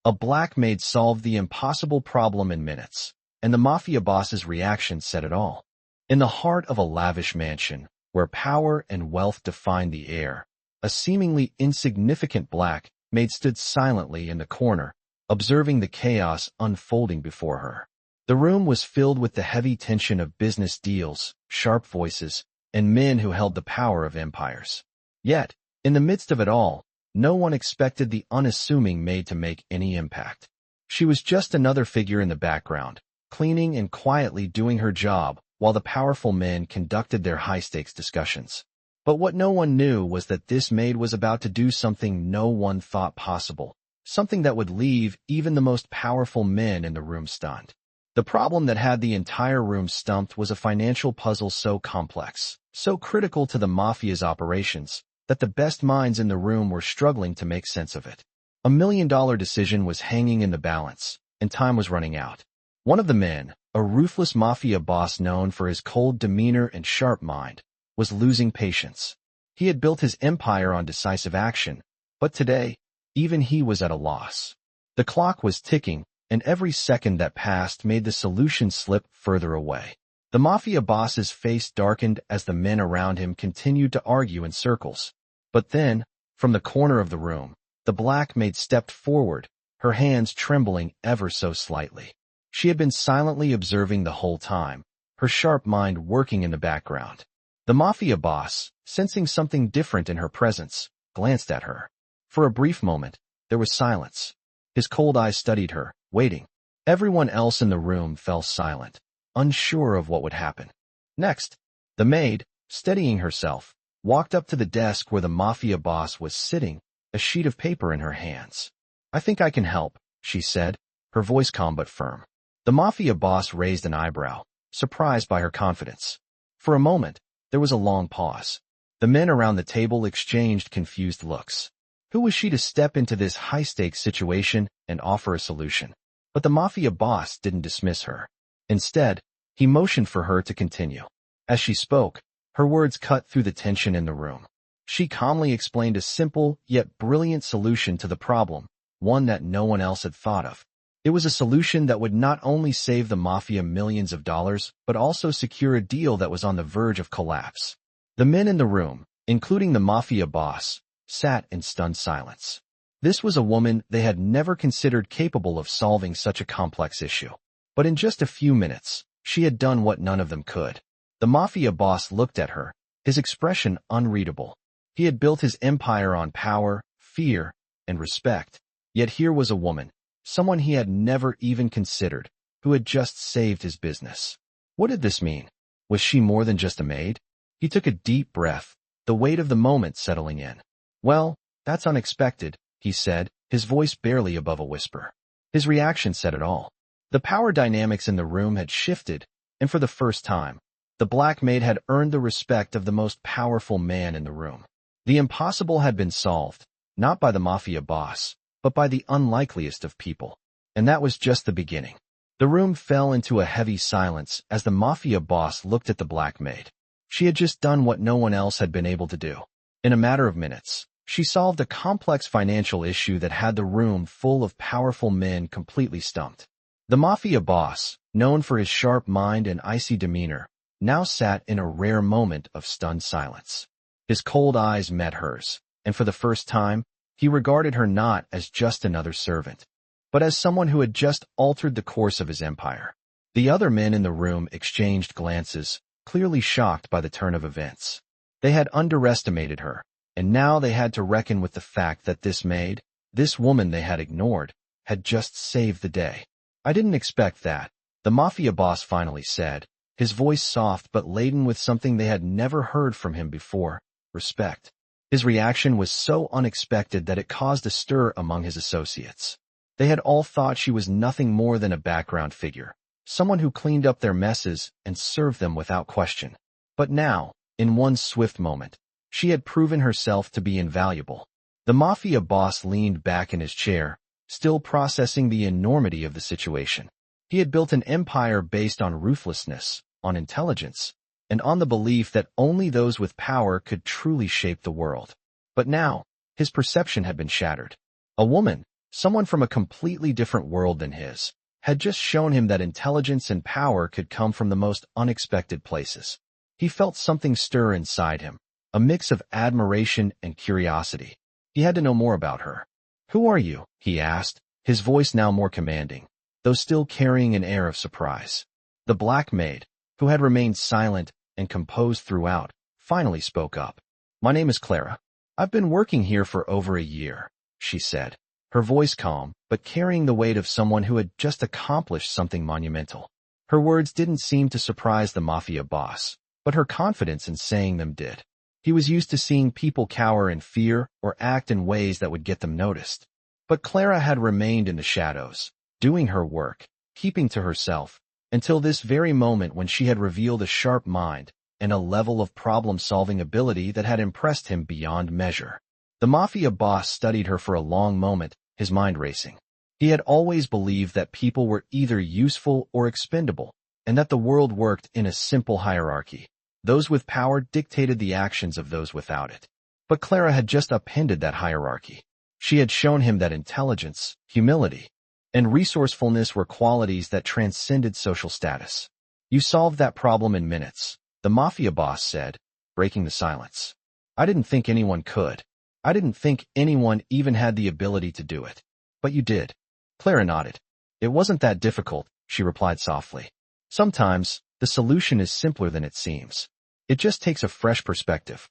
A black maid solved the impossible problem in minutes, and the mafia boss's reaction said it all. In the heart of a lavish mansion, where power and wealth defined the air, a seemingly insignificant black maid stood silently in the corner, observing the chaos unfolding before her. The room was filled with the heavy tension of business deals, sharp voices, and men who held the power of empires. Yet, in the midst of it all, no one expected the unassuming maid to make any impact. She was just another figure in the background, cleaning and quietly doing her job while the powerful men conducted their high-stakes discussions. But what no one knew was that this maid was about to do something no one thought possible, something that would leave even the most powerful men in the room stunned. The problem that had the entire room stumped was a financial puzzle so complex, so critical to the mafia's operations, that the best minds in the room were struggling to make sense of it. $1 million decision was hanging in the balance, and time was running out. One of the men, a ruthless mafia boss known for his cold demeanor and sharp mind, was losing patience. He had built his empire on decisive action, but today, even he was at a loss. The clock was ticking, and every second that passed made the solution slip further away. The mafia boss's face darkened as the men around him continued to argue in circles. But then, from the corner of the room, the black maid stepped forward, her hands trembling ever so slightly. She had been silently observing the whole time, her sharp mind working in the background. The mafia boss, sensing something different in her presence, glanced at her. For a brief moment, there was silence. His cold eyes studied her, waiting. Everyone else in the room fell silent, unsure of what would happen. Next, the maid, steadying herself, walked up to the desk where the mafia boss was sitting, a sheet of paper in her hands. "I think I can help," she said, her voice calm but firm. The mafia boss raised an eyebrow, surprised by her confidence. For a moment, there was a long pause. The men around the table exchanged confused looks. Who was she to step into this high-stakes situation and offer a solution? But the mafia boss didn't dismiss her. Instead, he motioned for her to continue. As she spoke, her words cut through the tension in the room. She calmly explained a simple yet brilliant solution to the problem, one that no one else had thought of. It was a solution that would not only save the mafia millions of dollars, but also secure a deal that was on the verge of collapse. The men in the room, including the mafia boss, sat in stunned silence. This was a woman they had never considered capable of solving such a complex issue. But in just a few minutes, she had done what none of them could. The mafia boss looked at her, his expression unreadable. He had built his empire on power, fear, and respect. Yet here was a woman, someone he had never even considered, who had just saved his business. What did this mean? Was she more than just a maid? He took a deep breath, the weight of the moment settling in. "Well, that's unexpected," he said, his voice barely above a whisper. His reaction said it all. The power dynamics in the room had shifted, and for the first time, the black maid had earned the respect of the most powerful man in the room. The impossible had been solved, not by the mafia boss, but by the unlikeliest of people. And that was just the beginning. The room fell into a heavy silence as the mafia boss looked at the black maid. She had just done what no one else had been able to do. In a matter of minutes, she solved a complex financial issue that had the room full of powerful men completely stumped. The mafia boss, known for his sharp mind and icy demeanor, now sat in a rare moment of stunned silence. His cold eyes met hers, and for the first time, he regarded her not as just another servant, but as someone who had just altered the course of his empire. The other men in the room exchanged glances, clearly shocked by the turn of events. They had underestimated her, and now they had to reckon with the fact that this maid, this woman they had ignored, had just saved the day. "I didn't expect that," the mafia boss finally said, his voice soft but laden with something they had never heard from him before, respect. His reaction was so unexpected that it caused a stir among his associates. They had all thought she was nothing more than a background figure, someone who cleaned up their messes and served them without question. But now, in one swift moment, she had proven herself to be invaluable. The mafia boss leaned back in his chair, still processing the enormity of the situation. He had built an empire based on ruthlessness, on intelligence, and on the belief that only those with power could truly shape the world. But now, his perception had been shattered. A woman, someone from a completely different world than his, had just shown him that intelligence and power could come from the most unexpected places. He felt something stir inside him, a mix of admiration and curiosity. He had to know more about her. "Who are you?" he asked, his voice now more commanding, though still carrying an air of surprise. The black maid, who had remained silent and composed throughout, finally spoke up. "My name is Clara. I've been working here for over a year," she said, her voice calm, but carrying the weight of someone who had just accomplished something monumental. Her words didn't seem to surprise the Mafia boss, but her confidence in saying them did. He was used to seeing people cower in fear or act in ways that would get them noticed. But Clara had remained in the shadows, doing her work, keeping to herself, until this very moment when she had revealed a sharp mind and a level of problem-solving ability that had impressed him beyond measure. The Mafia boss studied her for a long moment, his mind racing. He had always believed that people were either useful or expendable, and that the world worked in a simple hierarchy. Those with power dictated the actions of those without it. But Clara had just upended that hierarchy. She had shown him that intelligence, humility, and resourcefulness were qualities that transcended social status. "You solved that problem in minutes," the Mafia boss said, breaking the silence. "I didn't think anyone could. I didn't think anyone even had the ability to do it. But you did." Clara nodded. "It wasn't that difficult," she replied softly. "Sometimes, the solution is simpler than it seems. It just takes a fresh perspective."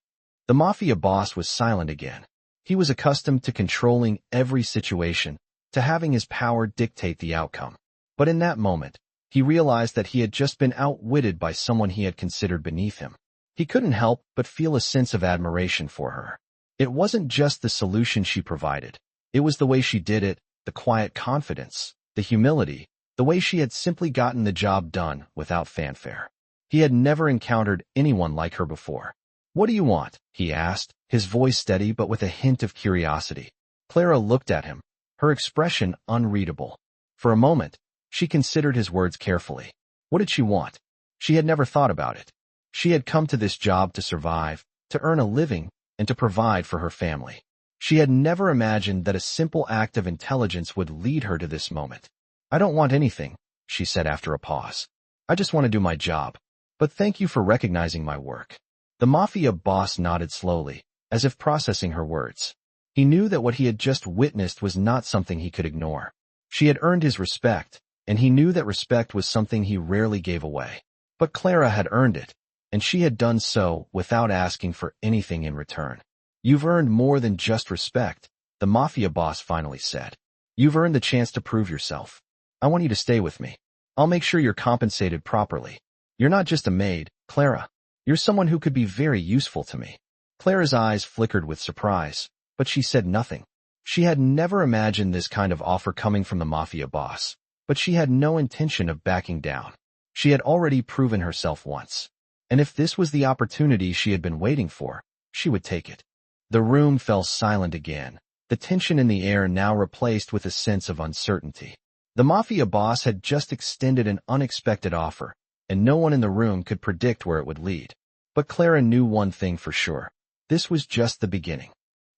The Mafia boss was silent again. He was accustomed to controlling every situation, to having his power dictate the outcome. But in that moment, he realized that he had just been outwitted by someone he had considered beneath him. He couldn't help but feel a sense of admiration for her. It wasn't just the solution she provided. It was the way she did it, the quiet confidence, the humility, the way she had simply gotten the job done without fanfare. He had never encountered anyone like her before. "What do you want?" he asked, his voice steady but with a hint of curiosity. Clara looked at him, her expression unreadable. For a moment, she considered his words carefully. What did she want? She had never thought about it. She had come to this job to survive, to earn a living, and to provide for her family. She had never imagined that a simple act of intelligence would lead her to this moment. "I don't want anything," she said after a pause. "I just want to do my job. But thank you for recognizing my work." The Mafia boss nodded slowly, as if processing her words. He knew that what he had just witnessed was not something he could ignore. She had earned his respect, and he knew that respect was something he rarely gave away. But Clara had earned it, and she had done so without asking for anything in return. "You've earned more than just respect," the Mafia boss finally said. "You've earned the chance to prove yourself. I want you to stay with me. I'll make sure you're compensated properly. You're not just a maid, Clara. You're someone who could be very useful to me." Clara's eyes flickered with surprise, but she said nothing. She had never imagined this kind of offer coming from the Mafia boss, but she had no intention of backing down. She had already proven herself once, and if this was the opportunity she had been waiting for, she would take it. The room fell silent again, the tension in the air now replaced with a sense of uncertainty. The Mafia boss had just extended an unexpected offer, and no one in the room could predict where it would lead. But Clara knew one thing for sure. This was just the beginning.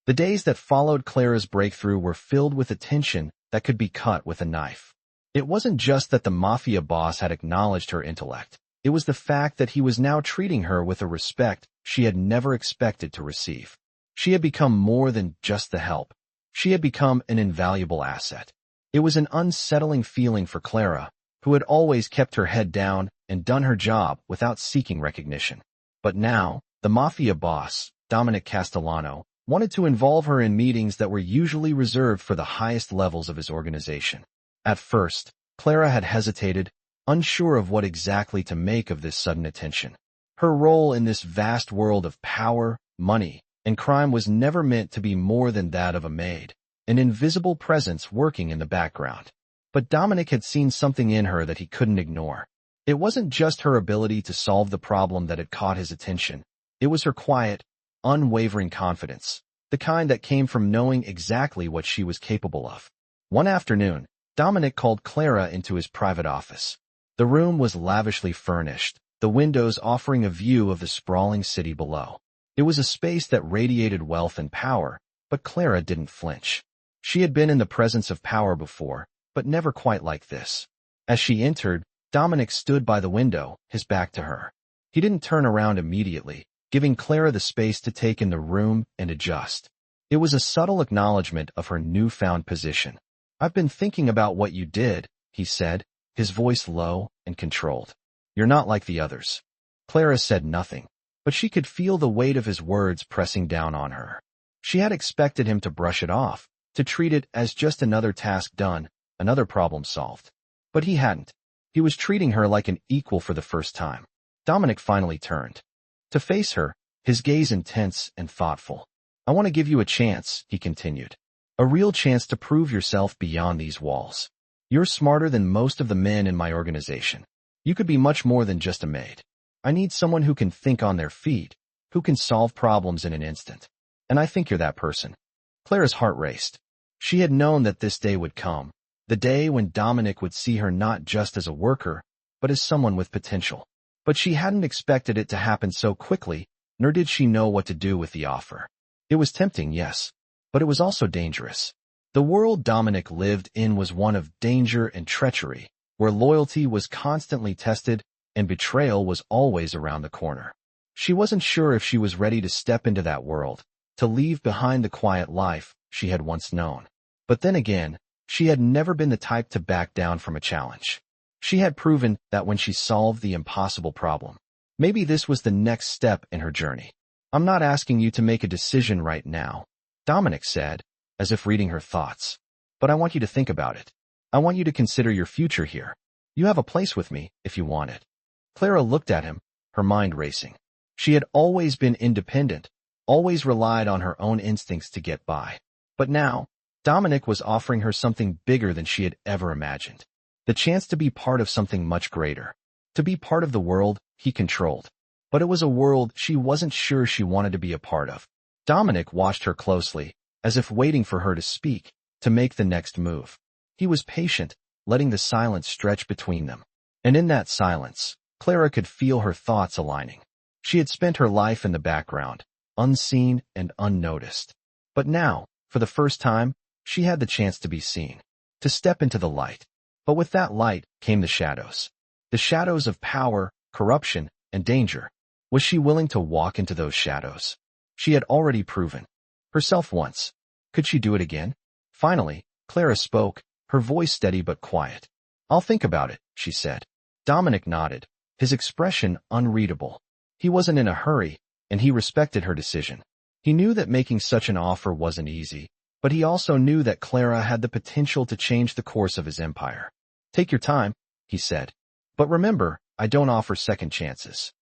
The days that followed Clara's breakthrough were filled with a tension that could be cut with a knife. It wasn't just that the Mafia boss had acknowledged her intellect. It was the fact that he was now treating her with a respect she had never expected to receive. She had become more than just the help. She had become an invaluable asset. It was an unsettling feeling for Clara, who had always kept her head down and done her job without seeking recognition. But now, the Mafia boss, Dominic Castellano, wanted to involve her in meetings that were usually reserved for the highest levels of his organization. At first, Clara had hesitated, unsure of what exactly to make of this sudden attention. Her role in this vast world of power, money, and crime was never meant to be more than that of a maid, an invisible presence working in the background. But Dominic had seen something in her that he couldn't ignore. It wasn't just her ability to solve the problem that had caught his attention. It was her quiet, unwavering confidence, the kind that came from knowing exactly what she was capable of. One afternoon, Dominic called Clara into his private office. The room was lavishly furnished, the windows offering a view of the sprawling city below. It was a space that radiated wealth and power, but Clara didn't flinch. She had been in the presence of power before, but never quite like this. As she entered, Dominic stood by the window, his back to her. He didn't turn around immediately, giving Clara the space to take in the room and adjust. It was a subtle acknowledgement of her newfound position. "I've been thinking about what you did," he said, his voice low and controlled. "You're not like the others." Clara said nothing, but she could feel the weight of his words pressing down on her. She had expected him to brush it off, to treat it as just another task done, another problem solved. But he hadn't. He was treating her like an equal for the first time. Dominic finally turned. To face her, his gaze intense and thoughtful. "I want to give you a chance," he continued. "A real chance to prove yourself beyond these walls. You're smarter than most of the men in my organization. You could be much more than just a maid. I need someone who can think on their feet, who can solve problems in an instant. And I think you're that person." Clara's heart raced. She had known that this day would come, the day when Dominic would see her not just as a worker, but as someone with potential. But she hadn't expected it to happen so quickly, nor did she know what to do with the offer. It was tempting, yes, but it was also dangerous. The world Dominic lived in was one of danger and treachery, where loyalty was constantly tested and betrayal was always around the corner. She wasn't sure if she was ready to step into that world, to leave behind the quiet life she had once known. But then again, she had never been the type to back down from a challenge. She had proven that when she solved the impossible problem. Maybe this was the next step in her journey. "I'm not asking you to make a decision right now," Dominic said, as if reading her thoughts. "But I want you to think about it. I want you to consider your future here. You have a place with me, if you want it." Clara looked at him, her mind racing. She had always been independent, always relied on her own instincts to get by. But now, Dominic was offering her something bigger than she had ever imagined. The chance to be part of something much greater. To be part of the world he controlled. But it was a world she wasn't sure she wanted to be a part of. Dominic watched her closely, as if waiting for her to speak, to make the next move. He was patient, letting the silence stretch between them. And in that silence, Clara could feel her thoughts aligning. She had spent her life in the background, unseen and unnoticed. But now, for the first time, she had the chance to be seen, to step into the light. But with that light came the shadows. The shadows of power, corruption, and danger. Was she willing to walk into those shadows? She had already proven herself once. Could she do it again? Finally, Clara spoke, her voice steady but quiet. "I'll think about it," she said. Dominic nodded, his expression unreadable. He wasn't in a hurry, and he respected her decision. He knew that making such an offer wasn't easy, but he also knew that Clara had the potential to change the course of his empire. "Take your time," he said. "But remember, I don't offer second chances."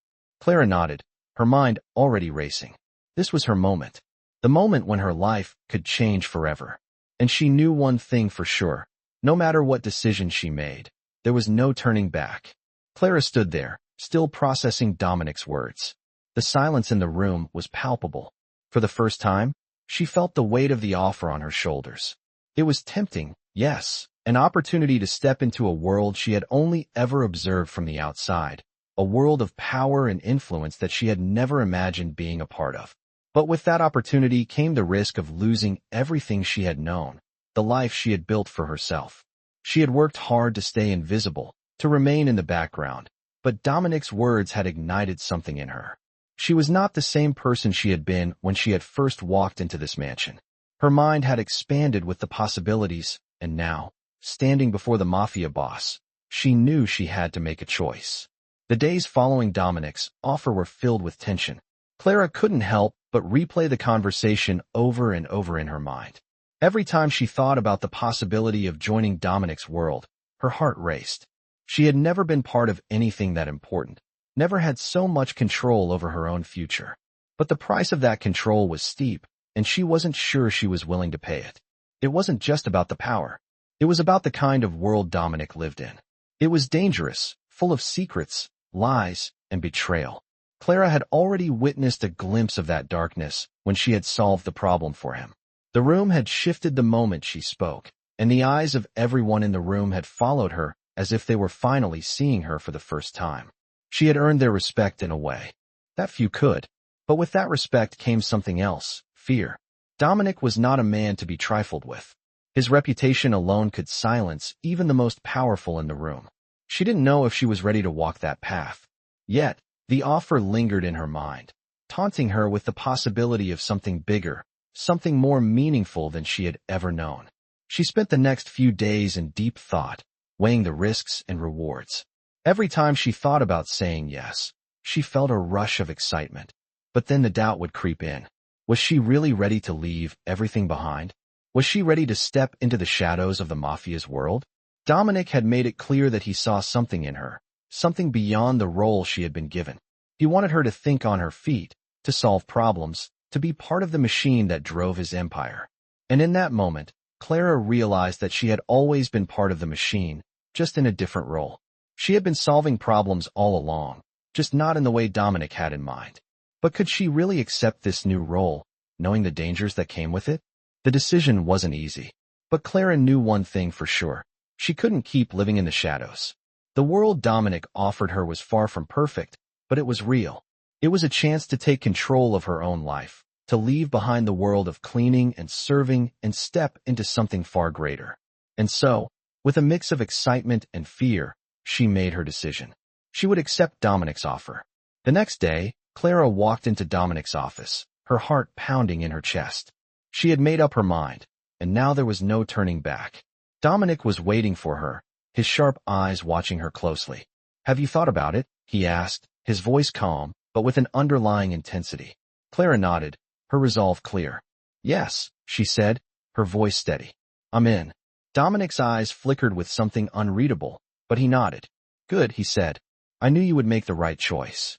Clara nodded, her mind already racing. This was her moment. The moment when her life could change forever. And she knew one thing for sure. No matter what decision she made, there was no turning back. Clara stood there, still processing Dominic's words. The silence in the room was palpable. For the first time, she felt the weight of the offer on her shoulders. It was tempting, yes, an opportunity to step into a world she had only ever observed from the outside, a world of power and influence that she had never imagined being a part of. But with that opportunity came the risk of losing everything she had known, the life she had built for herself. She had worked hard to stay invisible, to remain in the background, but Dominic's words had ignited something in her. She was not the same person she had been when she had first walked into this mansion. Her mind had expanded with the possibilities, and now, standing before the Mafia boss, she knew she had to make a choice. The days following Dominic's offer were filled with tension. Clara couldn't help but replay the conversation over and over in her mind. Every time she thought about the possibility of joining Dominic's world, her heart raced. She had never been part of anything that important, never had so much control over her own future. But the price of that control was steep, and she wasn't sure she was willing to pay it. It wasn't just about the power. It was about the kind of world Dominic lived in. It was dangerous, full of secrets, lies, and betrayal. Clara had already witnessed a glimpse of that darkness when she had solved the problem for him. The room had shifted the moment she spoke, and the eyes of everyone in the room had followed her as if they were finally seeing her for the first time. She had earned their respect in a way that few could, but with that respect came something else, fear. Dominic was not a man to be trifled with. His reputation alone could silence even the most powerful in the room. She didn't know if she was ready to walk that path. Yet, the offer lingered in her mind, taunting her with the possibility of something bigger, something more meaningful than she had ever known. She spent the next few days in deep thought, weighing the risks and rewards. Every time she thought about saying yes, she felt a rush of excitement. But then the doubt would creep in. Was she really ready to leave everything behind? Was she ready to step into the shadows of the Mafia's world? Dominic had made it clear that he saw something in her, something beyond the role she had been given. He wanted her to think on her feet, to solve problems, to be part of the machine that drove his empire. And in that moment, Clara realized that she had always been part of the machine, just in a different role. She had been solving problems all along, just not in the way Dominic had in mind. But could she really accept this new role, knowing the dangers that came with it? The decision wasn't easy. But Clara knew one thing for sure. She couldn't keep living in the shadows. The world Dominic offered her was far from perfect, but it was real. It was a chance to take control of her own life, to leave behind the world of cleaning and serving and step into something far greater. And so, with a mix of excitement and fear, she made her decision. She would accept Dominic's offer. The next day, Clara walked into Dominic's office, her heart pounding in her chest. She had made up her mind, and now there was no turning back. Dominic was waiting for her, his sharp eyes watching her closely. "Have you thought about it?" he asked, his voice calm, but with an underlying intensity. Clara nodded, her resolve clear. "Yes," she said, her voice steady. "I'm in." Dominic's eyes flickered with something unreadable, but he nodded. "Good," he said. "I knew you would make the right choice."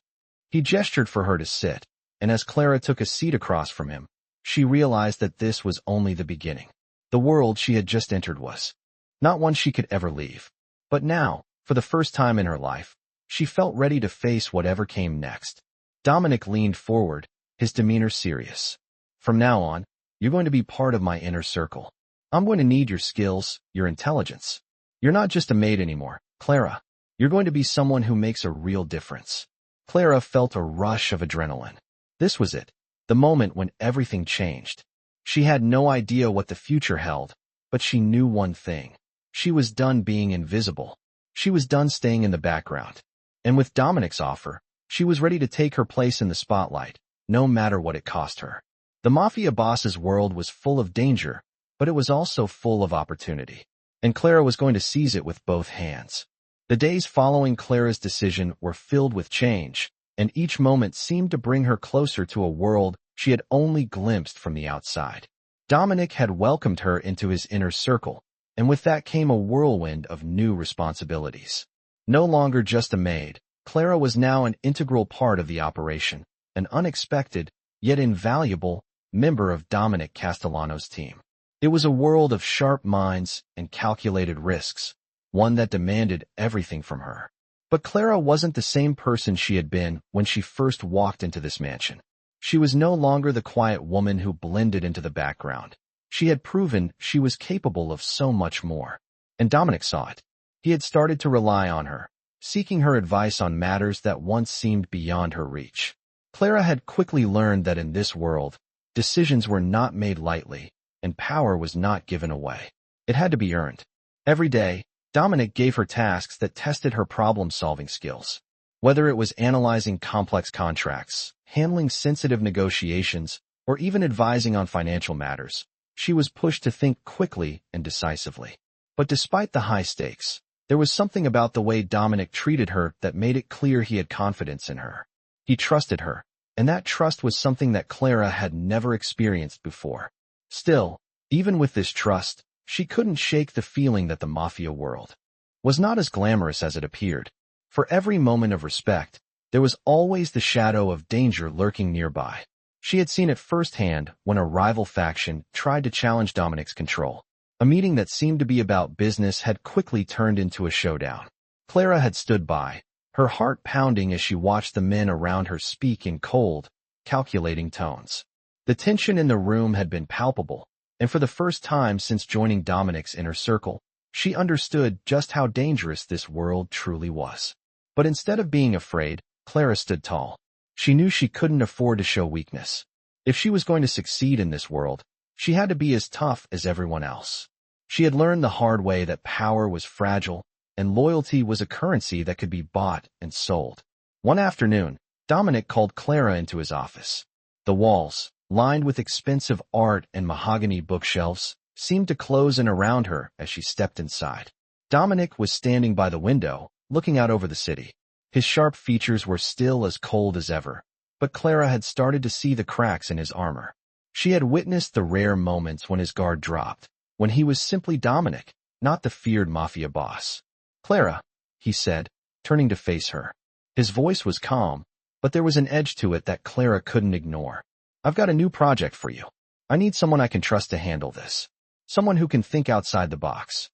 He gestured for her to sit, and as Clara took a seat across from him, she realized that this was only the beginning. The world she had just entered was not one she could ever leave. But now, for the first time in her life, she felt ready to face whatever came next. Dominic leaned forward, his demeanor serious. "From now on, you're going to be part of my inner circle. I'm going to need your skills, your intelligence. You're not just a maid anymore, Clara. You're going to be someone who makes a real difference." Clara felt a rush of adrenaline. This was it, the moment when everything changed. She had no idea what the future held, but she knew one thing. She was done being invisible. She was done staying in the background. And with Dominic's offer, she was ready to take her place in the spotlight, no matter what it cost her. The Mafia boss's world was full of danger, but it was also full of opportunity. And Clara was going to seize it with both hands. The days following Clara's decision were filled with change, and each moment seemed to bring her closer to a world she had only glimpsed from the outside. Dominic had welcomed her into his inner circle, and with that came a whirlwind of new responsibilities. No longer just a maid, Clara was now an integral part of the operation, an unexpected, yet invaluable, member of Dominic Castellano's team. It was a world of sharp minds and calculated risks, one that demanded everything from her. But Clara wasn't the same person she had been when she first walked into this mansion. She was no longer the quiet woman who blended into the background. She had proven she was capable of so much more. And Dominic saw it. He had started to rely on her, seeking her advice on matters that once seemed beyond her reach. Clara had quickly learned that in this world, decisions were not made lightly, and power was not given away. It had to be earned. Every day, Dominic gave her tasks that tested her problem-solving skills. Whether it was analyzing complex contracts, handling sensitive negotiations, or even advising on financial matters, she was pushed to think quickly and decisively. But despite the high stakes, there was something about the way Dominic treated her that made it clear he had confidence in her. He trusted her, and that trust was something that Clara had never experienced before. Still, even with this trust, she couldn't shake the feeling that the Mafia world was not as glamorous as it appeared. For every moment of respect, there was always the shadow of danger lurking nearby. She had seen it firsthand when a rival faction tried to challenge Dominic's control. A meeting that seemed to be about business had quickly turned into a showdown. Clara had stood by, her heart pounding as she watched the men around her speak in cold, calculating tones. The tension in the room had been palpable, and for the first time since joining Dominic's inner circle, she understood just how dangerous this world truly was. But instead of being afraid, Clara stood tall. She knew she couldn't afford to show weakness. If she was going to succeed in this world, she had to be as tough as everyone else. She had learned the hard way that power was fragile and loyalty was a currency that could be bought and sold. One afternoon, Dominic called Clara into his office. The walls, lined with expensive art and mahogany bookshelves, seemed to close in around her as she stepped inside. Dominic was standing by the window, looking out over the city. His sharp features were still as cold as ever, but Clara had started to see the cracks in his armor. She had witnessed the rare moments when his guard dropped, when he was simply Dominic, not the feared Mafia boss. "Clara," he said, turning to face her. His voice was calm, but there was an edge to it that Clara couldn't ignore. "I've got a new project for you. I need someone I can trust to handle this. Someone who can think outside the box."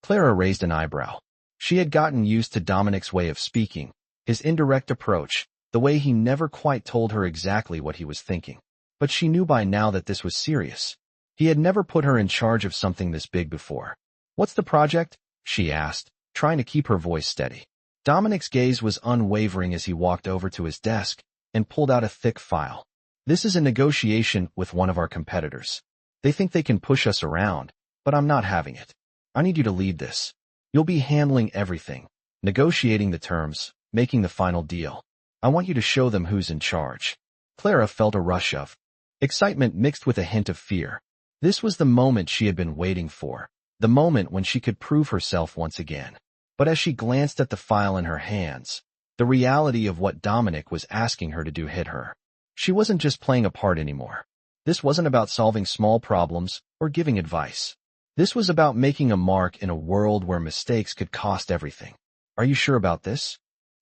Clara raised an eyebrow. She had gotten used to Dominic's way of speaking, his indirect approach, the way he never quite told her exactly what he was thinking. But she knew by now that this was serious. He had never put her in charge of something this big before. "What's the project?" she asked, trying to keep her voice steady. Dominic's gaze was unwavering as he walked over to his desk and pulled out a thick file. "This is a negotiation with one of our competitors. They think they can push us around, but I'm not having it. I need you to lead this. You'll be handling everything, negotiating the terms, making the final deal. I want you to show them who's in charge." Clara felt a rush of excitement mixed with a hint of fear. This was the moment she had been waiting for, the moment when she could prove herself once again. But as she glanced at the file in her hands, the reality of what Dominic was asking her to do hit her. She wasn't just playing a part anymore. This wasn't about solving small problems or giving advice. This was about making a mark in a world where mistakes could cost everything. "Are you sure about this?"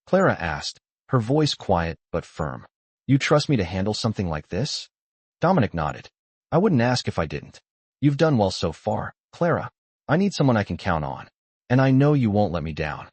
Clara asked, her voice quiet but firm. "You trust me to handle something like this?" Dominic nodded. "I wouldn't ask if I didn't. You've done well so far, Clara. I need someone I can count on. And I know you won't let me down."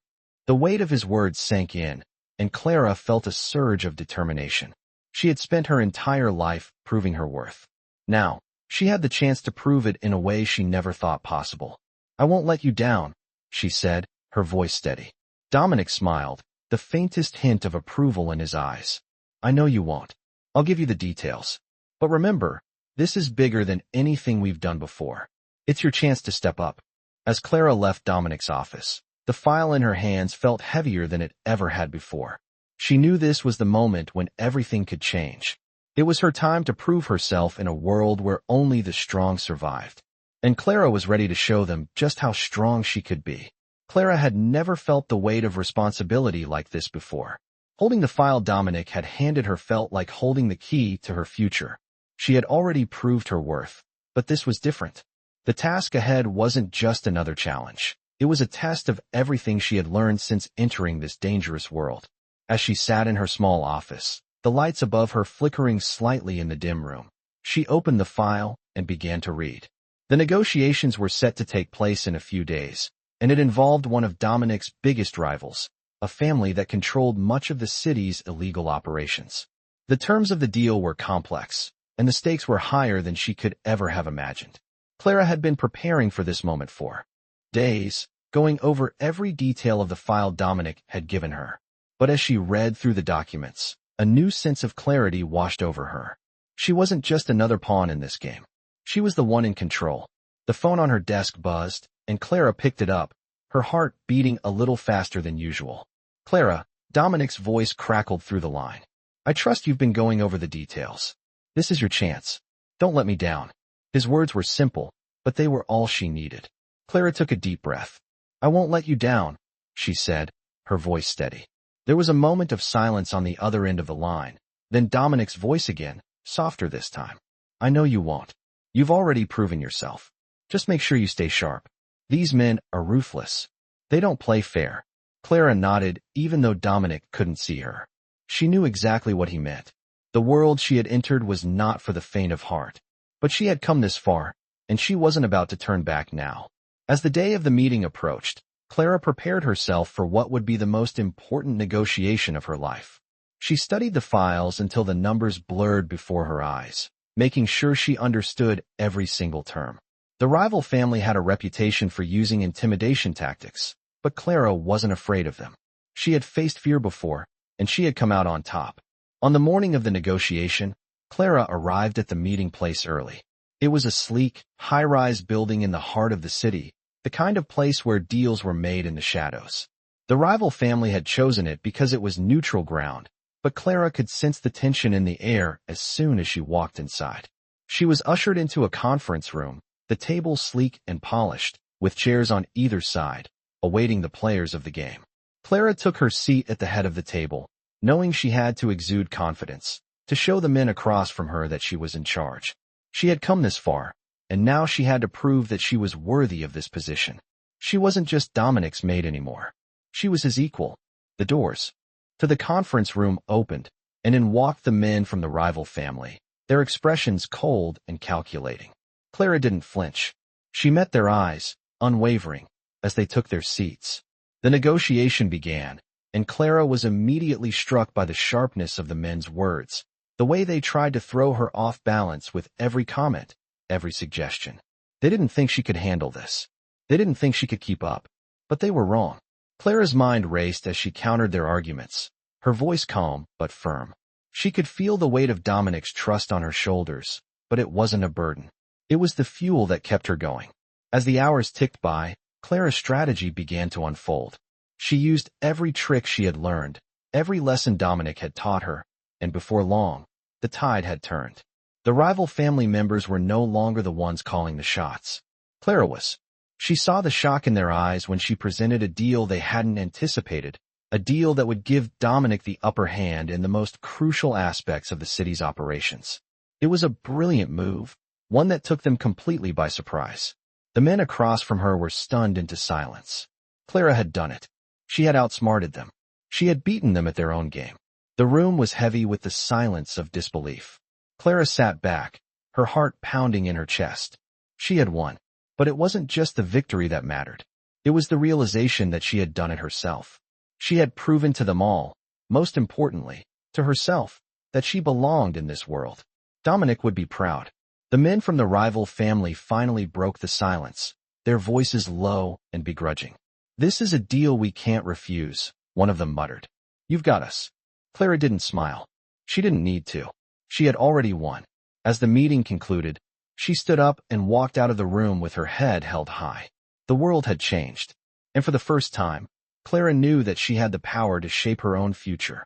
The weight of his words sank in, and Clara felt a surge of determination. She had spent her entire life proving her worth. Now, she had the chance to prove it in a way she never thought possible. "I won't let you down," she said, her voice steady. Dominic smiled, the faintest hint of approval in his eyes. "I know you won't. I'll give you the details. But remember, this is bigger than anything we've done before. It's your chance to step up." As Clara left Dominic's office, the file in her hands felt heavier than it ever had before. She knew this was the moment when everything could change. It was her time to prove herself in a world where only the strong survived. And Clara was ready to show them just how strong she could be. Clara had never felt the weight of responsibility like this before. Holding the file Dominic had handed her felt like holding the key to her future. She had already proved her worth, but this was different. The task ahead wasn't just another challenge. It was a test of everything she had learned since entering this dangerous world. As she sat in her small office, the lights above her flickering slightly in the dim room, she opened the file and began to read. The negotiations were set to take place in a few days, and it involved one of Dominic's biggest rivals, a family that controlled much of the city's illegal operations. The terms of the deal were complex, and the stakes were higher than she could ever have imagined. Clara had been preparing for this moment for days, going over every detail of the file Dominic had given her. But as she read through the documents, a new sense of clarity washed over her. She wasn't just another pawn in this game. She was the one in control. The phone on her desk buzzed, and Clara picked it up, her heart beating a little faster than usual. "Clara," Dominic's voice crackled through the line. "I trust you've been going over the details. This is your chance. Don't let me down." His words were simple, but they were all she needed. Clara took a deep breath. "I won't let you down," she said, her voice steady. There was a moment of silence on the other end of the line, then Dominic's voice again, softer this time. "I know you won't. You've already proven yourself. Just make sure you stay sharp. These men are ruthless. They don't play fair." Clara nodded, even though Dominic couldn't see her. She knew exactly what he meant. The world she had entered was not for the faint of heart. But she had come this far, and she wasn't about to turn back now. As the day of the meeting approached, Clara prepared herself for what would be the most important negotiation of her life. She studied the files until the numbers blurred before her eyes, making sure she understood every single term. The rival family had a reputation for using intimidation tactics, but Clara wasn't afraid of them. She had faced fear before, and she had come out on top. On the morning of the negotiation, Clara arrived at the meeting place early. It was a sleek, high-rise building in the heart of the city, the kind of place where deals were made in the shadows. The rival family had chosen it because it was neutral ground, but Clara could sense the tension in the air as soon as she walked inside. She was ushered into a conference room, the table sleek and polished, with chairs on either side, awaiting the players of the game. Clara took her seat at the head of the table, knowing she had to exude confidence, to show the men across from her that she was in charge. She had come this far, and now she had to prove that she was worthy of this position. She wasn't just Dominic's maid anymore. She was his equal. The doors to the conference room opened, and in walked the men from the rival family, their expressions cold and calculating. Clara didn't flinch. She met their eyes, unwavering, as they took their seats. The negotiation began, and Clara was immediately struck by the sharpness of the men's words, the way they tried to throw her off balance with every comment, every suggestion. They didn't think she could handle this. They didn't think she could keep up. But they were wrong. Clara's mind raced as she countered their arguments, her voice calm but firm. She could feel the weight of Dominic's trust on her shoulders, but it wasn't a burden. It was the fuel that kept her going. As the hours ticked by, Clara's strategy began to unfold. She used every trick she had learned, every lesson Dominic had taught her, and before long, the tide had turned. The rival family members were no longer the ones calling the shots. Clara was. She saw the shock in their eyes when she presented a deal they hadn't anticipated, a deal that would give Dominic the upper hand in the most crucial aspects of the city's operations. It was a brilliant move, one that took them completely by surprise. The men across from her were stunned into silence. Clara had done it. She had outsmarted them. She had beaten them at their own game. The room was heavy with the silence of disbelief. Clara sat back, her heart pounding in her chest. She had won. But it wasn't just the victory that mattered. It was the realization that she had done it herself. She had proven to them all, most importantly, to herself, that she belonged in this world. Dominic would be proud. The men from the rival family finally broke the silence, their voices low and begrudging. "This is a deal we can't refuse," one of them muttered. "You've got us." Clara didn't smile. She didn't need to. She had already won. As the meeting concluded, she stood up and walked out of the room with her head held high. The world had changed, and for the first time, Clara knew that she had the power to shape her own future.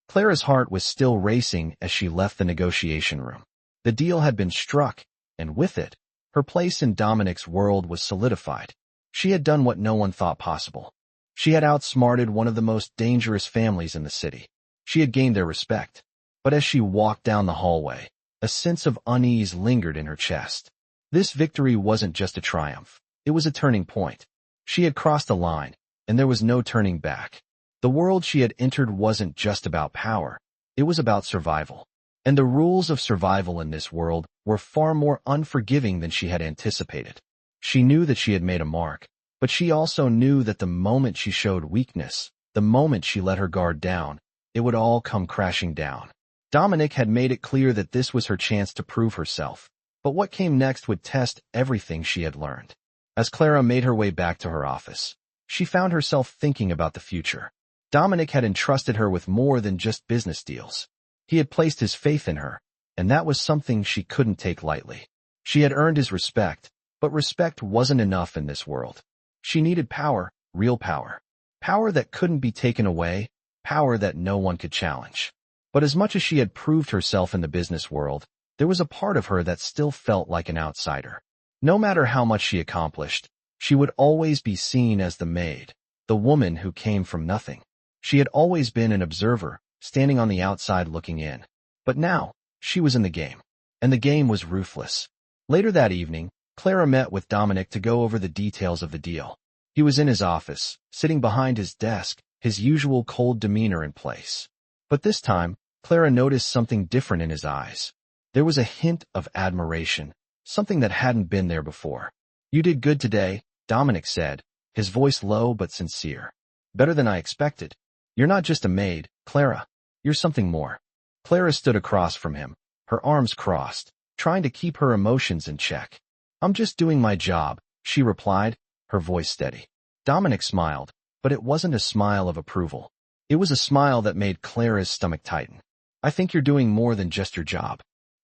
Clara's heart was still racing as she left the negotiation room. The deal had been struck, and with it, her place in Dominic's world was solidified. She had done what no one thought possible. She had outsmarted one of the most dangerous families in the city. She had gained their respect. But as she walked down the hallway, a sense of unease lingered in her chest. This victory wasn't just a triumph. It was a turning point. She had crossed a line, and there was no turning back. The world she had entered wasn't just about power. It was about survival. And the rules of survival in this world were far more unforgiving than she had anticipated. She knew that she had made a mark, but she also knew that the moment she showed weakness, the moment she let her guard down, it would all come crashing down. Dominic had made it clear that this was her chance to prove herself, but what came next would test everything she had learned. As Clara made her way back to her office, she found herself thinking about the future. Dominic had entrusted her with more than just business deals. He had placed his faith in her, and that was something she couldn't take lightly. She had earned his respect, but respect wasn't enough in this world. She needed power, real power. Power that couldn't be taken away, power that no one could challenge. But as much as she had proved herself in the business world, there was a part of her that still felt like an outsider. No matter how much she accomplished, she would always be seen as the maid, the woman who came from nothing. She had always been an observer, standing on the outside looking in. But now, she was in the game. And the game was ruthless. Later that evening, Clara met with Dominic to go over the details of the deal. He was in his office, sitting behind his desk, his usual cold demeanor in place. But this time, Clara noticed something different in his eyes. There was a hint of admiration, something that hadn't been there before. "You did good today," Dominic said, his voice low but sincere. "Better than I expected. You're not just a maid, Clara. You're something more." Clara stood across from him, her arms crossed, trying to keep her emotions in check. "I'm just doing my job," she replied, her voice steady. Dominic smiled, but it wasn't a smile of approval. It was a smile that made Clara's stomach tighten. "I think you're doing more than just your job.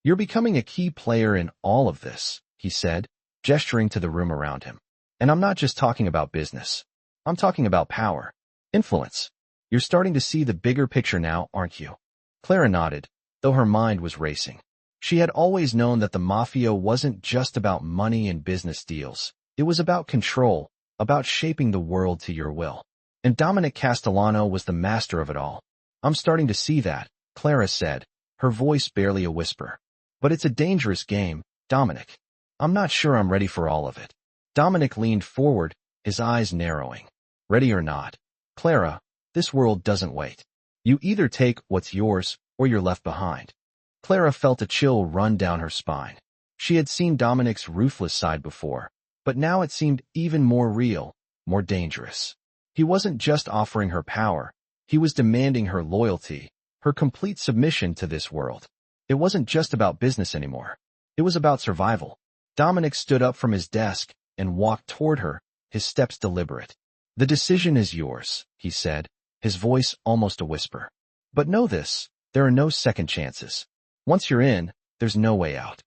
You're becoming a key player in all of this, he said, gesturing to the room around him. And I'm not just talking about business. I'm talking about power, influence. You're starting to see the bigger picture now, aren't you? Clara nodded, though her mind was racing. She had always known that the Mafia wasn't just about money and business deals. It was about control, about shaping the world to your will. And Dominic Castellano was the master of it all. I'm starting to see that, Clara said, her voice barely a whisper. But it's a dangerous game, Dominic. I'm not sure I'm ready for all of it. Dominic leaned forward, his eyes narrowing. Ready or not, Clara, this world doesn't wait. You either take what's yours or you're left behind. Clara felt a chill run down her spine. She had seen Dominic's ruthless side before, but now it seemed even more real, more dangerous. He wasn't just offering her power, he was demanding her loyalty, her complete submission to this world. It wasn't just about business anymore. It was about survival. Dominic stood up from his desk and walked toward her, his steps deliberate. The decision is yours, he said, his voice almost a whisper. But know this, there are no second chances. Once you're in, there's no way out.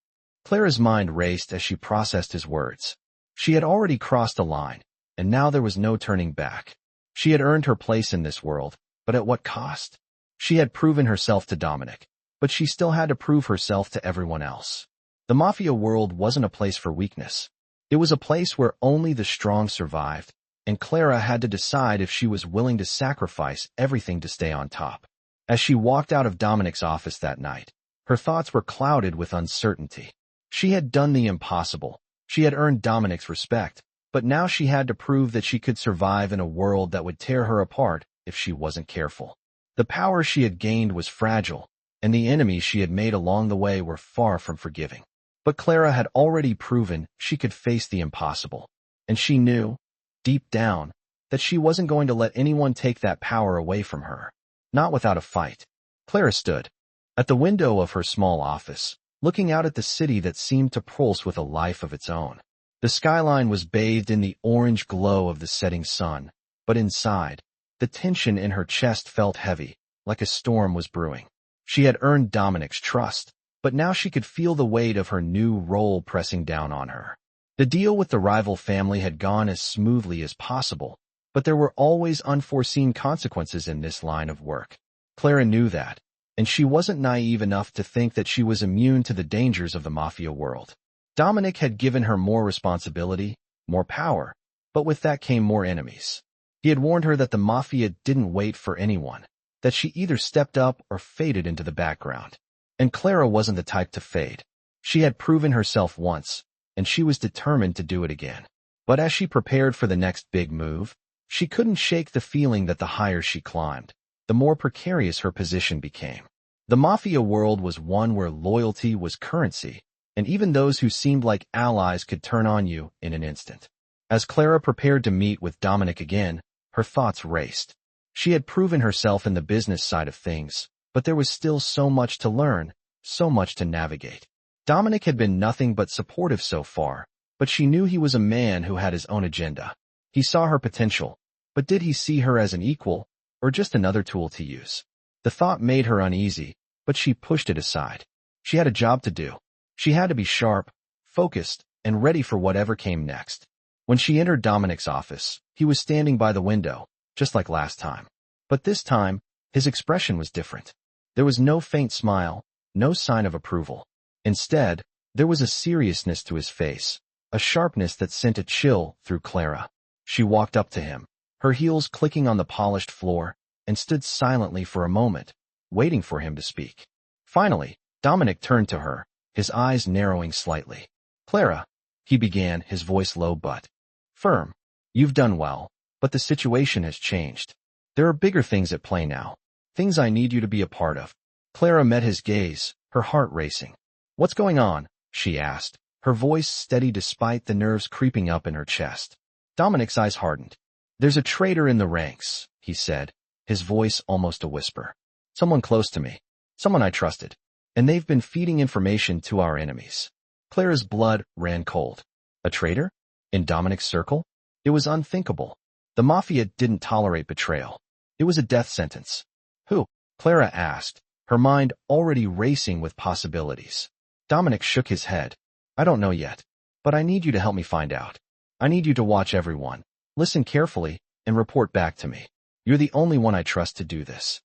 Clara's mind raced as she processed his words. She had already crossed a line, and now there was no turning back. She had earned her place in this world, but at what cost? She had proven herself to Dominic, but she still had to prove herself to everyone else. The Mafia world wasn't a place for weakness. It was a place where only the strong survived, and Clara had to decide if she was willing to sacrifice everything to stay on top. As she walked out of Dominic's office that night, her thoughts were clouded with uncertainty. She had done the impossible. She had earned Dominic's respect, but now she had to prove that she could survive in a world that would tear her apart if she wasn't careful. The power she had gained was fragile, and the enemies she had made along the way were far from forgiving. But Clara had already proven she could face the impossible, and she knew, deep down, that she wasn't going to let anyone take that power away from her. Not without a fight. Clara stood at the window of her small office, looking out at the city that seemed to pulse with a life of its own. The skyline was bathed in the orange glow of the setting sun, but inside, the tension in her chest felt heavy, like a storm was brewing. She had earned Dominic's trust, but now she could feel the weight of her new role pressing down on her. The deal with the rival family had gone as smoothly as possible, but there were always unforeseen consequences in this line of work. Clara knew that, and she wasn't naive enough to think that she was immune to the dangers of the Mafia world. Dominic had given her more responsibility, more power, but with that came more enemies. He had warned her that the Mafia didn't wait for anyone, that she either stepped up or faded into the background. And Clara wasn't the type to fade. She had proven herself once, and she was determined to do it again. But as she prepared for the next big move, she couldn't shake the feeling that the higher she climbed, the more precarious her position became. The Mafia world was one where loyalty was currency, and even those who seemed like allies could turn on you in an instant. As Clara prepared to meet with Dominic again, her thoughts raced. She had proven herself in the business side of things, but there was still so much to learn, so much to navigate. Dominic had been nothing but supportive so far, but she knew he was a man who had his own agenda. He saw her potential, but did he see her as an equal, or just another tool to use? The thought made her uneasy, but she pushed it aside. She had a job to do. She had to be sharp, focused, and ready for whatever came next. When she entered Dominic's office, he was standing by the window, just like last time. But this time, his expression was different. There was no faint smile, no sign of approval. Instead, there was a seriousness to his face, a sharpness that sent a chill through Clara. She walked up to him, her heels clicking on the polished floor, and stood silently for a moment, waiting for him to speak. Finally, Dominic turned to her, his eyes narrowing slightly. Clara, he began, his voice low but firm. You've done well, but the situation has changed. There are bigger things at play now. Things I need you to be a part of. Clara met his gaze, her heart racing. What's going on? She asked, her voice steady despite the nerves creeping up in her chest. Dominic's eyes hardened. There's a traitor in the ranks, he said, his voice almost a whisper. Someone close to me. Someone I trusted. And they've been feeding information to our enemies. Clara's blood ran cold. A traitor? In Dominic's circle? It was unthinkable. The Mafia didn't tolerate betrayal. It was a death sentence. Who? Clara asked, her mind already racing with possibilities. Dominic shook his head. I don't know yet. But I need you to help me find out. I need you to watch everyone, listen carefully, and report back to me. You're the only one I trust to do this.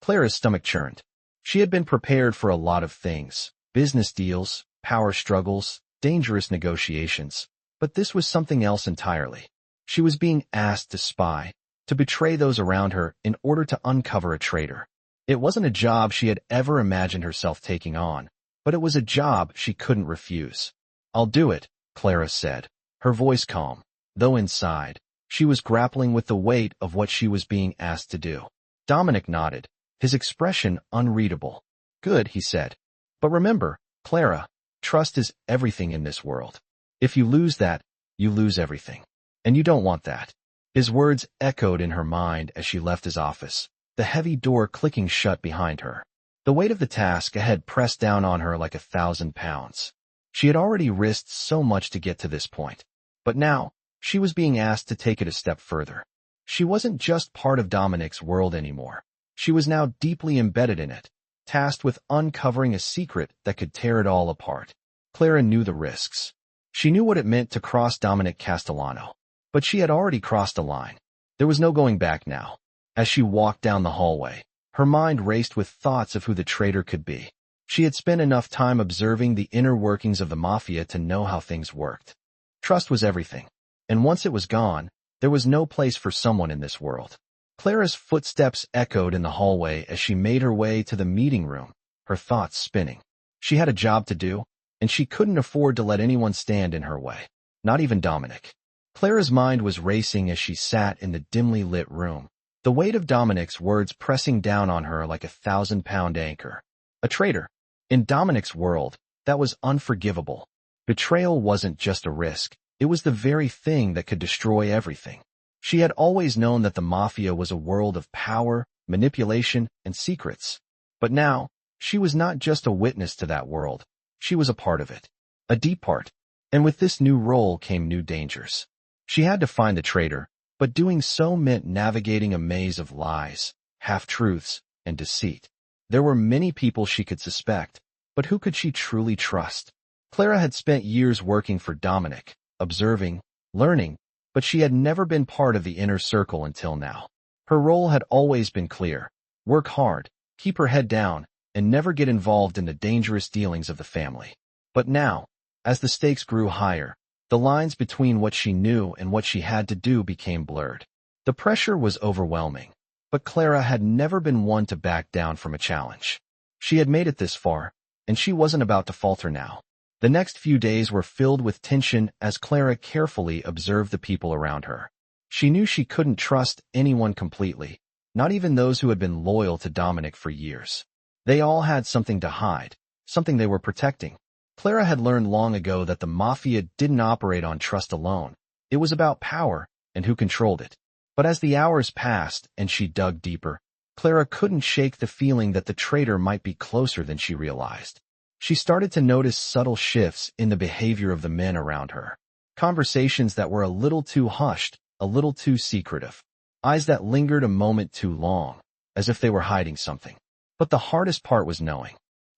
Clara's stomach churned. She had been prepared for a lot of things, business deals, power struggles, dangerous negotiations, but this was something else entirely. She was being asked to spy, to betray those around her in order to uncover a traitor. It wasn't a job she had ever imagined herself taking on, but it was a job she couldn't refuse. I'll do it, Clara said, her voice calm, though inside, she was grappling with the weight of what she was being asked to do. Dominic nodded, his expression unreadable. Good, he said. But remember, Clara, trust is everything in this world. If you lose that, you lose everything. And you don't want that. His words echoed in her mind as she left his office, the heavy door clicking shut behind her. The weight of the task ahead pressed down on her like 1,000 pounds. She had already risked so much to get to this point. But now, she was being asked to take it a step further. She wasn't just part of Dominic's world anymore. She was now deeply embedded in it, tasked with uncovering a secret that could tear it all apart. Clara knew the risks. She knew what it meant to cross Dominic Castellano. But she had already crossed a line. There was no going back now. As she walked down the hallway, her mind raced with thoughts of who the traitor could be. She had spent enough time observing the inner workings of the Mafia to know how things worked. Trust was everything. And once it was gone, there was no place for someone in this world. Clara's footsteps echoed in the hallway as she made her way to the meeting room, her thoughts spinning. She had a job to do, and she couldn't afford to let anyone stand in her way, not even Dominic. Clara's mind was racing as she sat in the dimly lit room, the weight of Dominic's words pressing down on her like 1,000-pound anchor. A traitor. In Dominic's world, that was unforgivable. Betrayal wasn't just a risk, it was the very thing that could destroy everything. She had always known that the Mafia was a world of power, manipulation, and secrets. But now, she was not just a witness to that world, she was a part of it. A deep part. And with this new role came new dangers. She had to find the traitor, but doing so meant navigating a maze of lies, half-truths, and deceit. There were many people she could suspect, but who could she truly trust? Clara had spent years working for Dominic, observing, learning, but she had never been part of the inner circle until now. Her role had always been clear: work hard, keep her head down, and never get involved in the dangerous dealings of the family. But now, as the stakes grew higher, the lines between what she knew and what she had to do became blurred. The pressure was overwhelming, but Clara had never been one to back down from a challenge. She had made it this far, and she wasn't about to falter now. The next few days were filled with tension as Clara carefully observed the people around her. She knew she couldn't trust anyone completely, not even those who had been loyal to Dominic for years. They all had something to hide, something they were protecting. Clara had learned long ago that the Mafia didn't operate on trust alone. It was about power and who controlled it. But as the hours passed and she dug deeper, Clara couldn't shake the feeling that the traitor might be closer than she realized. She started to notice subtle shifts in the behavior of the men around her. Conversations that were a little too hushed, a little too secretive. Eyes that lingered a moment too long, as if they were hiding something. But the hardest part was knowing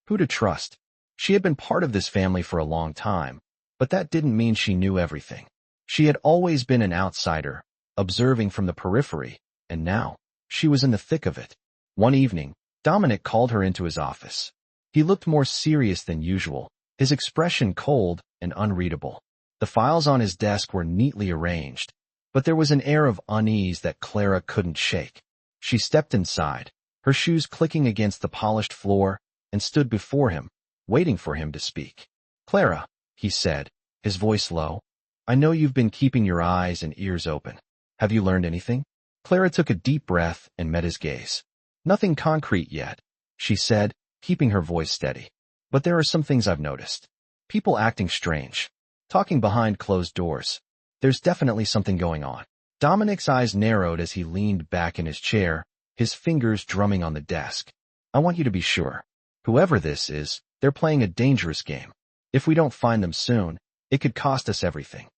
who to trust. She had been part of this family for a long time, but that didn't mean she knew everything. She had always been an outsider, observing from the periphery, and now, she was in the thick of it. One evening, Dominic called her into his office. He looked more serious than usual, his expression cold and unreadable. The files on his desk were neatly arranged, but there was an air of unease that Clara couldn't shake. She stepped inside, her shoes clicking against the polished floor, and stood before him, waiting for him to speak. "Clara," he said, his voice low, "I know you've been keeping your eyes and ears open. Have you learned anything?" Clara took a deep breath and met his gaze. "Nothing concrete yet," she said, keeping her voice steady. "But there are some things I've noticed. People acting strange. Talking behind closed doors. There's definitely something going on." Dominic's eyes narrowed as he leaned back in his chair, his fingers drumming on the desk. "I want you to be sure. Whoever this is, they're playing a dangerous game. If we don't find them soon, it could cost us everything."